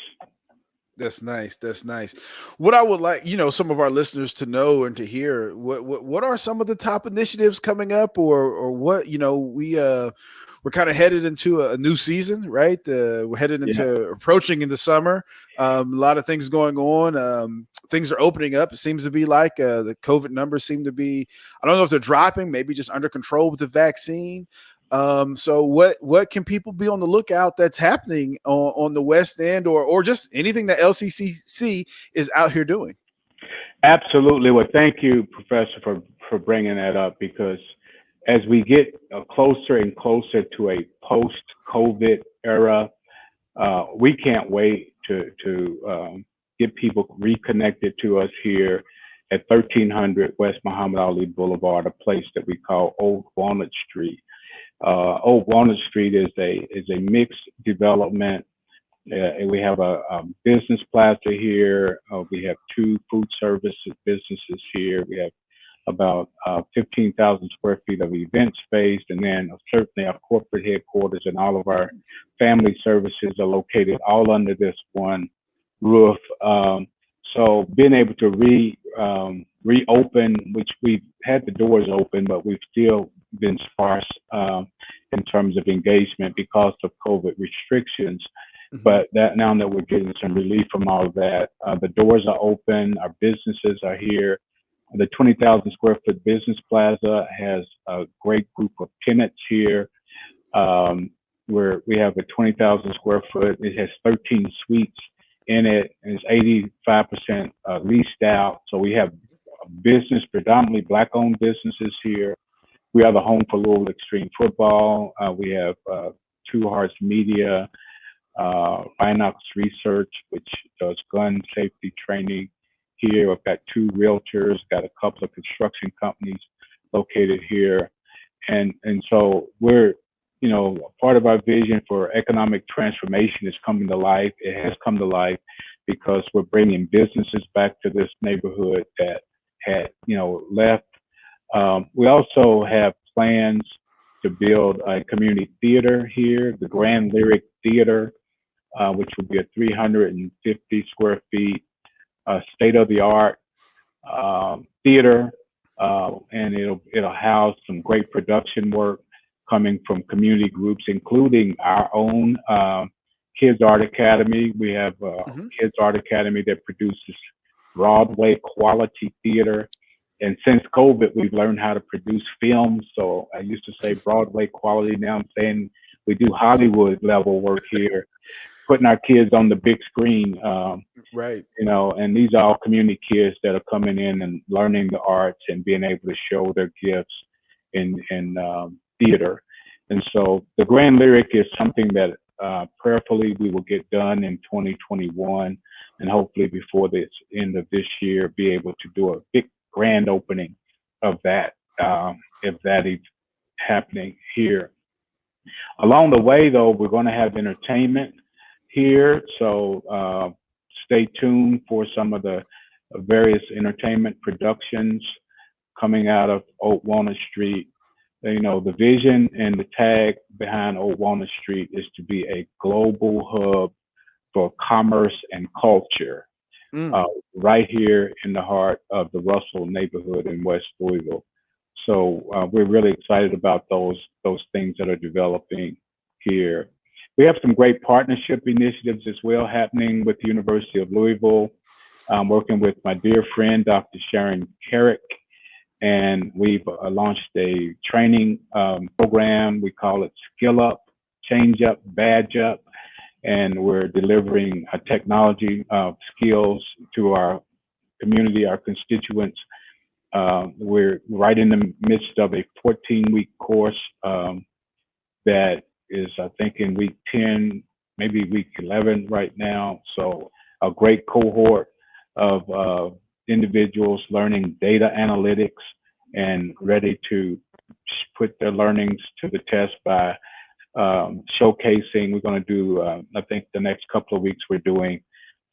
That's nice. That's nice. What I would like, some of our listeners to know and to hear, what are some of the top initiatives coming up, or what, we're kind of headed into a new season, right? We're headed Yeah, into approaching in the summer. A lot of things going on. Things are opening up. It seems to be like the COVID numbers seem to be, I don't know if they're dropping, maybe just under control with the vaccine. So what can people be on the lookout that's happening on the West End, or just anything that LCCC is out here doing? absolutely. Well, thank you, Professor, for bringing that up because as we get closer and closer to a post-COVID era, we can't wait to get people reconnected to us here at 1300 West Muhammad Ali Boulevard, a place that we call Old Walnut Street. Old Walnut Street is a mixed development. And we have a business plaza here. We have two food service businesses here. We have about 15,000 square feet of event space, and then certainly our corporate headquarters and all of our family services are located all under this one roof. So being able to reopen, which we've had the doors open, but we've still been sparse in terms of engagement because of COVID restrictions. Mhm. But that now that we're getting some relief from all of that, the doors are open, our businesses are here. The 20,000 square foot business plaza has a great group of tenants here. Where we have a 20,000 square foot, it has 13 suites in it, and it's 85% leased out. So we have business, predominantly black-owned businesses here. We are the home for Louisville Extreme Football. We have True Hearts Media, Binox Research, which does gun safety training here. I've got two realtors, got a couple of construction companies located here. And so we're, part of our vision for economic transformation is coming to life. It has come to life because we're bringing businesses back to this neighborhood that had, left. We also have plans to build a community theater here, the Grand Lyric Theater, which will be a 350 square feet, state of the art theater, and it'll house some great production work coming from community groups, including our own Kids Art Academy. We have Mhm. Kids Art Academy that produces Broadway quality theater. And since COVID, we've learned how to produce films. So I used to say Broadway quality. Now I'm saying we do Hollywood level work here, putting our kids on the big screen. Right. And these are all community kids that are coming in and learning the arts and being able to show their gifts in theater. And so the Grand Lyric is something that prayerfully we will get done in 2021, and hopefully before the end of this year, be able to do a big grand opening of that, if that is happening here. Along the way, though, we're going to have entertainment here, so stay tuned for some of the various entertainment productions coming out of Old Walnut Street. The vision and the tag behind Old Walnut Street is to be a global hub for commerce and culture, Mm. uh, right here in the heart of the Russell neighborhood in West Louisville. So we're really excited about those things that are developing here. We have some great partnership initiatives as well happening with the University of Louisville. I'm working with my dear friend, Dr. Sharon Carrick, and we've launched a training program. We call it Skill Up, Change Up, Badge Up, and we're delivering technology skills to our community, our constituents. We're right in the midst of a 14-week course that is, I think, in week 10, maybe week 11 right now. So a great cohort of individuals learning data analytics and ready to put their learnings to the test by showcasing. We're going to do, I think the next couple of weeks, we're doing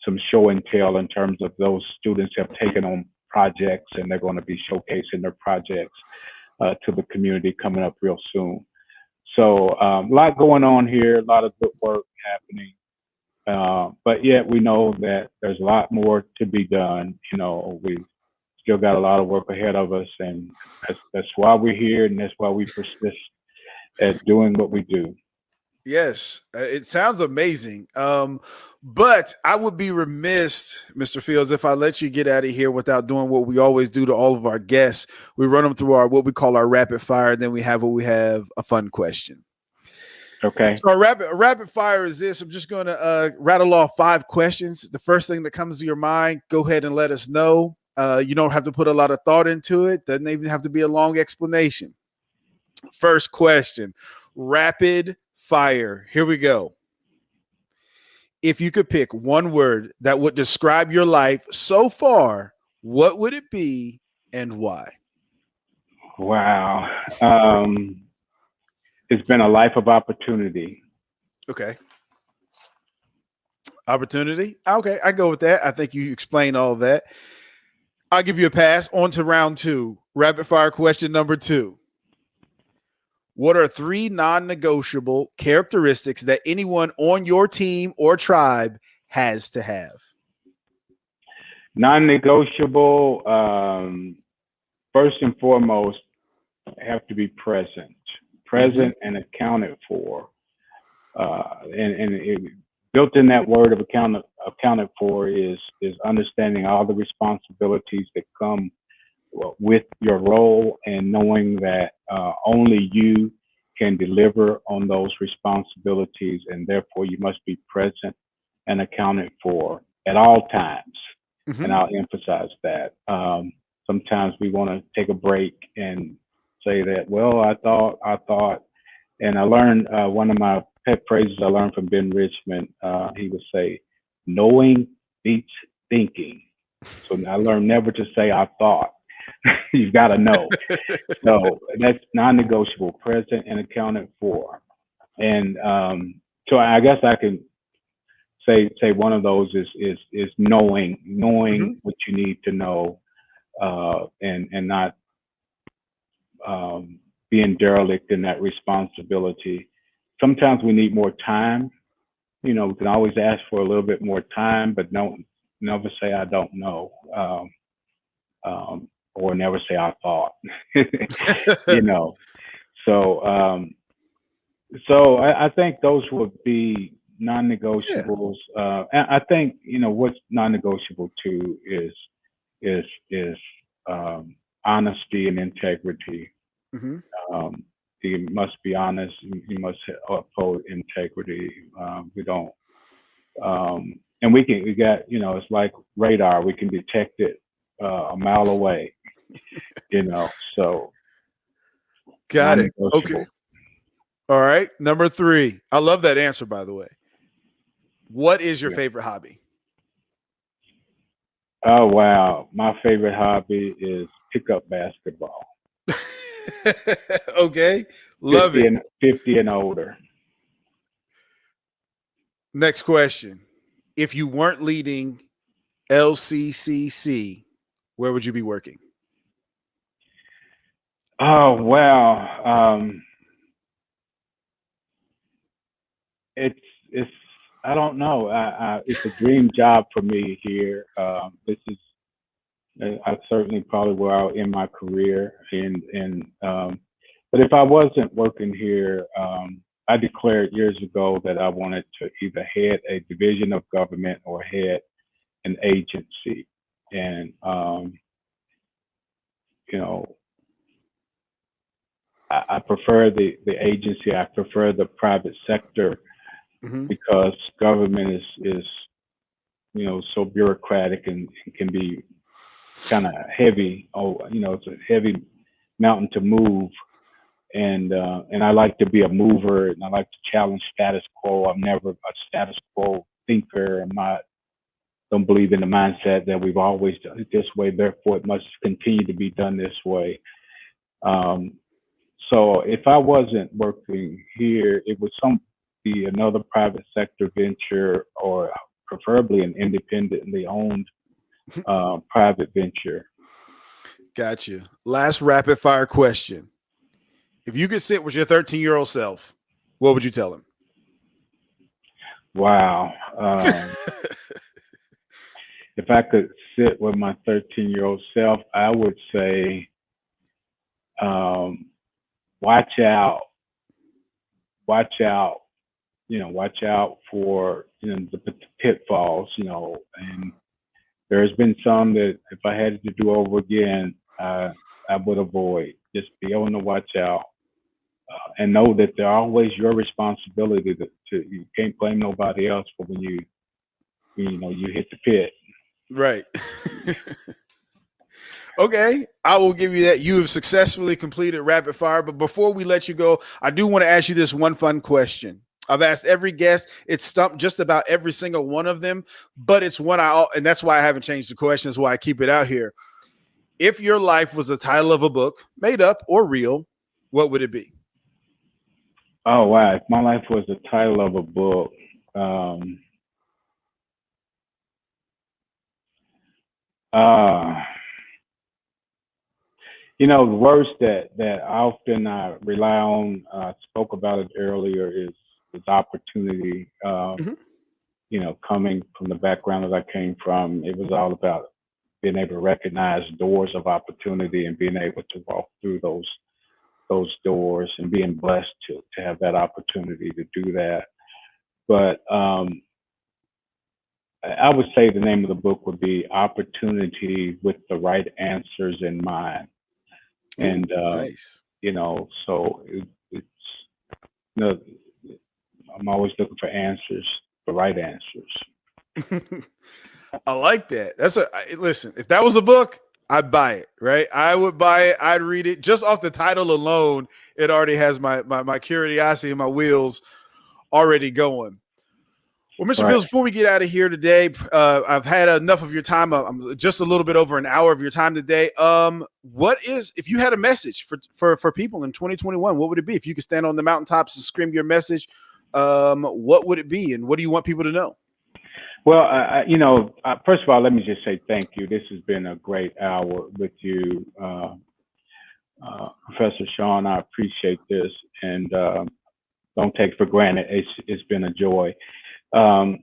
some show and tell in terms of those students have taken on projects, and they're going to be showcasing their projects to the community coming up real soon. So a lot going on here, a lot of good work happening. But yet we know that there's a lot more to be done. We've still got a lot of work ahead of us, and that's why we're here, and that's why we persist at doing what we do. Yes, it sounds amazing. But I would be remiss, Mr. Fields, if I let you get out of here without doing what we always do to all of our guests. We run them through what we call our rapid fire, and then we have a fun question. Okay. So a rapid fire is this. I'm just going to rattle off 5 questions. The first thing that comes to your mind, go ahead and let us know. You don't have to put a lot of thought into it. Doesn't even have to be a long explanation. First question, rapid fire. Here we go. If you could pick one word that would describe your life so far, what would it be and why? Wow. It's been a life of opportunity. Okay. Opportunity. Okay, I go with that. I think you explained all that. I'll give you a pass. On to round 2. Rapid fire question number 2. What are 3 non-negotiable characteristics that anyone on your team or tribe has to have? Non-negotiable, first and foremost, have to be present and accounted for. Built in that word of accounted for is understanding all the responsibilities that come with your role, and knowing that only you can deliver on those responsibilities, and therefore you must be present and accounted for at all times. Mm-hmm. And I'll emphasize that. Sometimes we want to take a break and say that, well, I thought, and I learned one of my pet phrases I learned from Ben Richmond. He would say, knowing beats thinking. So I learned never to say I thought. You've got to know. So that's non-negotiable, present and accounted for. And so I guess I can say one of those is knowing mm-hmm. what you need to know, and not being derelict in that responsibility. Sometimes we need more time. We can always ask for a little bit more time, but never say I don't know. Or never say I thought. So I think those would be non-negotiables. Yeah. And I think what's non-negotiable too is honesty and integrity. Mm-hmm. You must be honest. You must uphold integrity. We don't, and we got it's like radar. We can detect it a mile away. So got it. Okay. All right. Number 3. I love that answer, by the way. What is your favorite hobby? Oh, wow. My favorite hobby is pickup basketball. Okay. Love 50 it. 50 and older. Next question. If you weren't leading LCCC, where would you be working? Oh, wow. It's I don't know. It's a dream job for me here. This is I certainly probably where I'll end my career. But if I wasn't working here, I declared years ago that I wanted to either head a division of government or head an agency. And I prefer the agency. I prefer the private sector. Mm-hmm. Because government is so bureaucratic and can be kind of heavy. It's a heavy mountain to move. and I like to be a mover, and I like to challenge status quo. I'm never a status quo thinker. I'm not don't believe in the mindset that we've always done it this way, therefore it must continue to be done this way. Um, so if I wasn't working here, it would be another private sector venture, or preferably an independently owned private venture. Gotcha. Last rapid fire question. If you could sit with your 13-year-old self, what would you tell him? Wow. If I could sit with my 13-year-old self, I would say, watch out, watch out for, the pitfalls, and there's been some that if I had to do over again, I would avoid. Just be on the watch out, and know that they're always your responsibility you can't blame nobody else for when you hit the pit. Right. Okay, I will give you that. You have successfully completed rapid fire. But before we let you go, I do want to ask you this one fun question. I've asked every guest. It's stumped just about every single one of them, but it's one and that's why I haven't changed the question. That's why I keep it out here. If your life was the title of a book, made up or real, what would it be? Oh wow! If my life was the title of a book, the words that often I rely on, spoke about it earlier, is opportunity. Mm-hmm. Coming from the background that I came from, it was all about being able to recognize doors of opportunity and being able to walk through those doors and being blessed to have that opportunity to do that. But I would say the name of the book would be Opportunity with the Right Answers in Mind. And nice. So it's I'm always looking for answers, the right answers. I like that. Listen, if that was a book, I'd buy it, right? I would buy it. I'd read it. Just off the title alone, it already has my curiosity and my wheels already going. Well, Mr. Right. Fields, before we get out of here today, I've had enough of your time. I'm just a little bit over an hour of your time today. If you had a message for people in 2021, what would it be? If you could stand on the mountaintops and scream your message, what would it be? And what do you want people to know? Well, first of all, let me just say thank you. This has been a great hour with you, Professor Sean. I appreciate this, and don't take it for granted. It's been a joy. Coming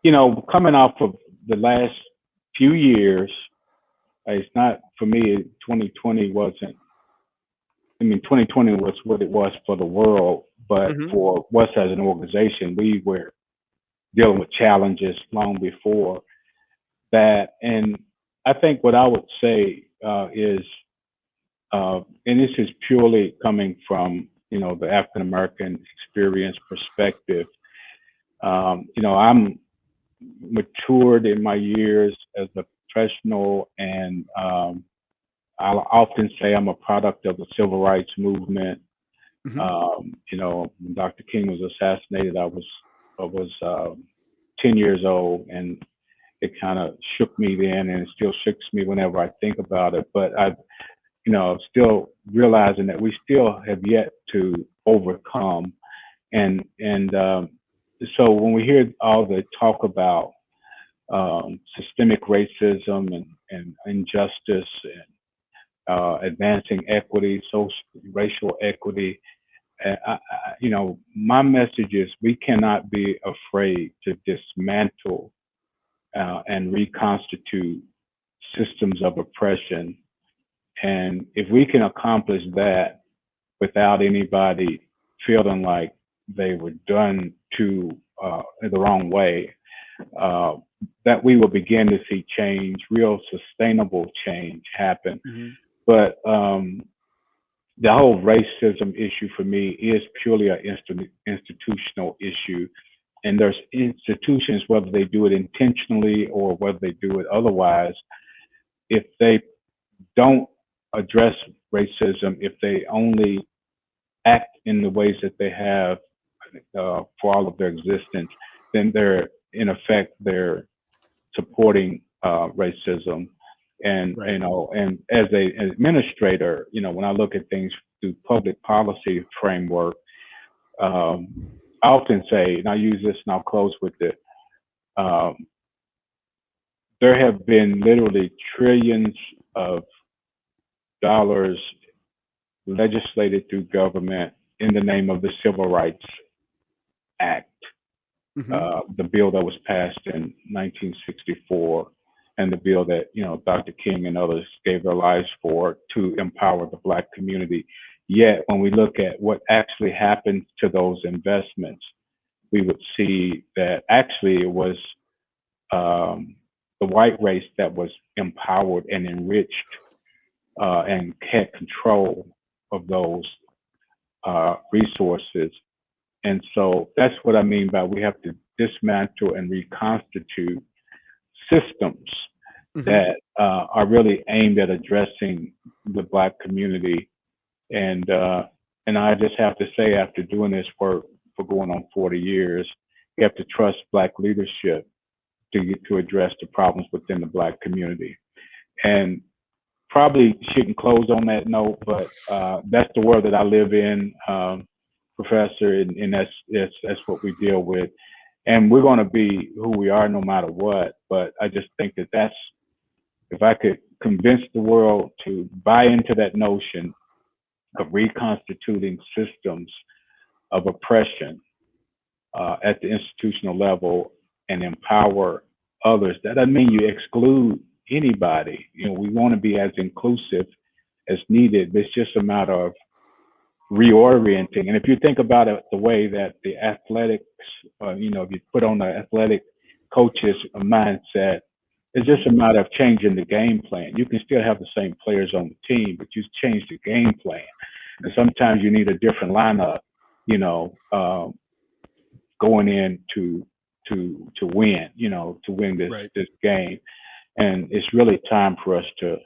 off of the last few years, it's not for me. 2020 wasn't. 2020 was what it was for the world, but for us as an organization, we were dealing with challenges long before that. And I think what I would say is, and this is purely coming from the African American experience perspective. I'm matured in my years as a professional, and I'll often say I'm a product of the civil rights movement. When Dr. King was assassinated, I was 10 years old, and it kind of shook me then, and it still shakes me whenever I think about it. But still realizing that we still have yet to overcome, and so when we hear all the talk about systemic racism and injustice and advancing equity, social racial equity, my message is we cannot be afraid to dismantle and reconstitute systems of oppression. And if we can accomplish that without anybody feeling like they were done to the wrong way, that we will begin to see change, real sustainable change happen. But the whole racism issue for me is purely an institutional issue. And there's institutions, whether they do it intentionally or whether they do it otherwise, if they don't address racism, if they only act in the ways that they have for all of their existence, then they're in effect they're supporting racism. And Right. and as an administrator, when I look at things through public policy framework, I often say, and I use this, and I'll close with it. Um, there have been literally trillions of dollars legislated through government in the name of the Civil Rights Act, Mm-hmm. the bill that was passed in 1964, and the bill that Dr. King and others gave their lives for to empower the Black community. Yet, when we look at what actually happened to those investments, we would see that actually it was the white race that was empowered and enriched and had control of those resources. And so that's what I mean by we have to dismantle and reconstitute systems Mm-hmm. that are really aimed at addressing the Black community. And I just have to say, after doing this work for going on 40 years, you have to trust Black leadership to address the problems within the Black community. And probably shouldn't close on that note, but that's the world that I live in, Professor, and that's what we deal with. And we're going to be who we are no matter what. But I just think that's, if I could convince the world to buy into that notion of reconstituting systems of oppression at the institutional level and empower others, that doesn't mean you exclude anybody. We want to be as inclusive as needed. It's just a matter of reorienting. And if you think about it, the way that the athletics, if you put on the athletic coach's mindset, it's just a matter of changing the game plan. You can still have the same players on the team, but you change the game plan. And sometimes you need a different lineup, going in to win, to win Right. this game. And it's really time for us to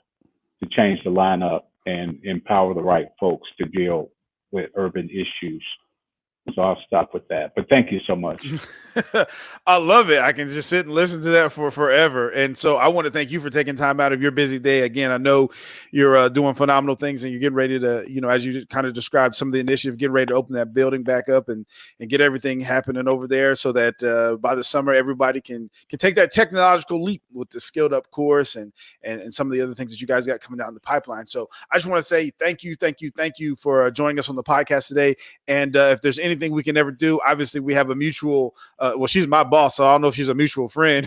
change the lineup and empower the right folks to deal with urban issues. So I'll stop with that. But thank you so much. I love it. I can just sit and listen to that for forever. And so I want to thank you for taking time out of your busy day. Again, I know you're doing phenomenal things and you're getting ready to, as you kind of described some of the initiative, getting ready to open that building back up and get everything happening over there so that by the summer, everybody can take that technological leap with the skilled up course and some of the other things that you guys got coming down the pipeline. So I just want to say thank you for joining us on the podcast today. And if there's anything we can ever do, obviously we have a mutual, well, she's my boss, so I don't know if she's a mutual friend.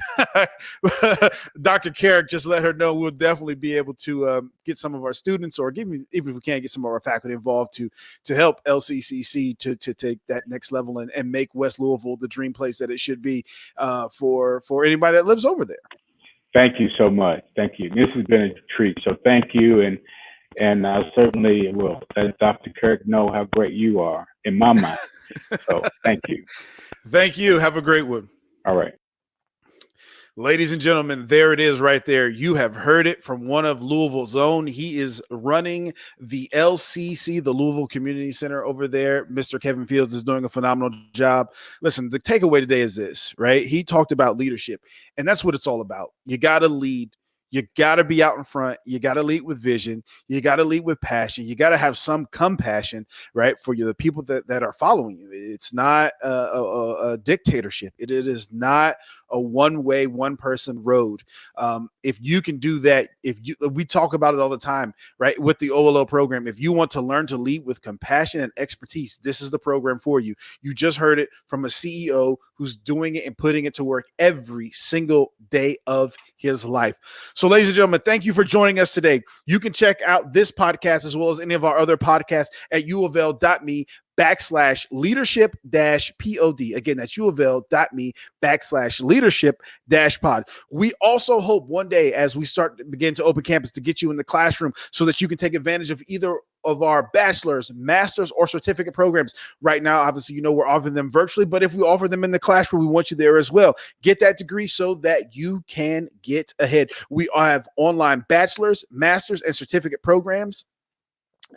Dr. Carrick, just let her know we'll definitely be able to get some of our students, or even if we can't get some of our faculty involved to help LCCC to take that next level and make West Louisville the dream place that it should be for anybody that lives over there. Thank you so much. Thank you. This has been a treat. So thank you. And I certainly will let Dr. Carrick know how great you are in my mind. So thank you. Thank you. Have a great one. All right. Ladies and gentlemen, there it is right there. You have heard it from one of Louisville's own. He is running the LCC, the Louisville Community Center over there. Mr. Kevin Fields is doing a phenomenal job. Listen, the takeaway today is this, right? He talked about leadership, and that's what it's all about. You got to lead. You got to be out in front. You got to lead with vision. You got to lead with passion. You got to have some compassion, right, for the people that are following you. It's not a dictatorship. It is not a one-way, one-person road. If you can do that, we talk about it all the time, right, with the OLL program. If you want to learn to lead with compassion and expertise, this is the program for you. You just heard it from a CEO who's doing it and putting it to work every single day of his life. So, ladies and gentlemen, thank you for joining us today. You can check out this podcast as well as any of our other podcasts at uofl.me/leadership-pod. Again, that's uofl.me/leadership-pod. We also hope one day, as we begin to open campus, to get you in the classroom so that you can take advantage of either of our bachelor's, master's, or certificate programs. Right now, obviously, we're offering them virtually, but if we offer them in the classroom, we want you there as well. Get that degree so that you can get ahead. We have online bachelor's, master's, and certificate programs.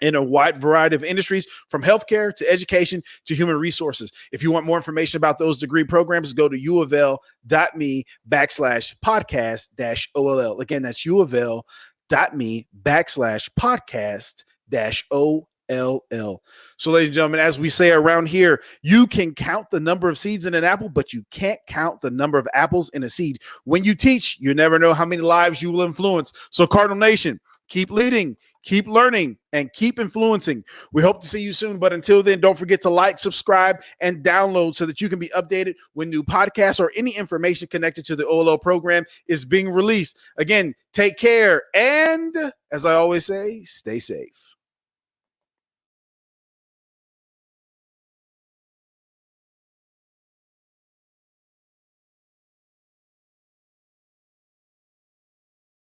in a wide variety of industries, from healthcare to education to human resources. If you want more information about those degree programs, go to uofl.me/podcast-OLL. Again, that's uofl.me/podcast-OLL. So, ladies and gentlemen, as we say around here, you can count the number of seeds in an apple, but you can't count the number of apples in a seed. When you teach, you never know how many lives you will influence. So, Cardinal Nation, keep leading, keep learning, and keep influencing. We hope to see you soon. But until then, don't forget to like, subscribe, and download so that you can be updated when new podcasts or any information connected to the OLL program is being released. Again, take care. And as I always say, stay safe.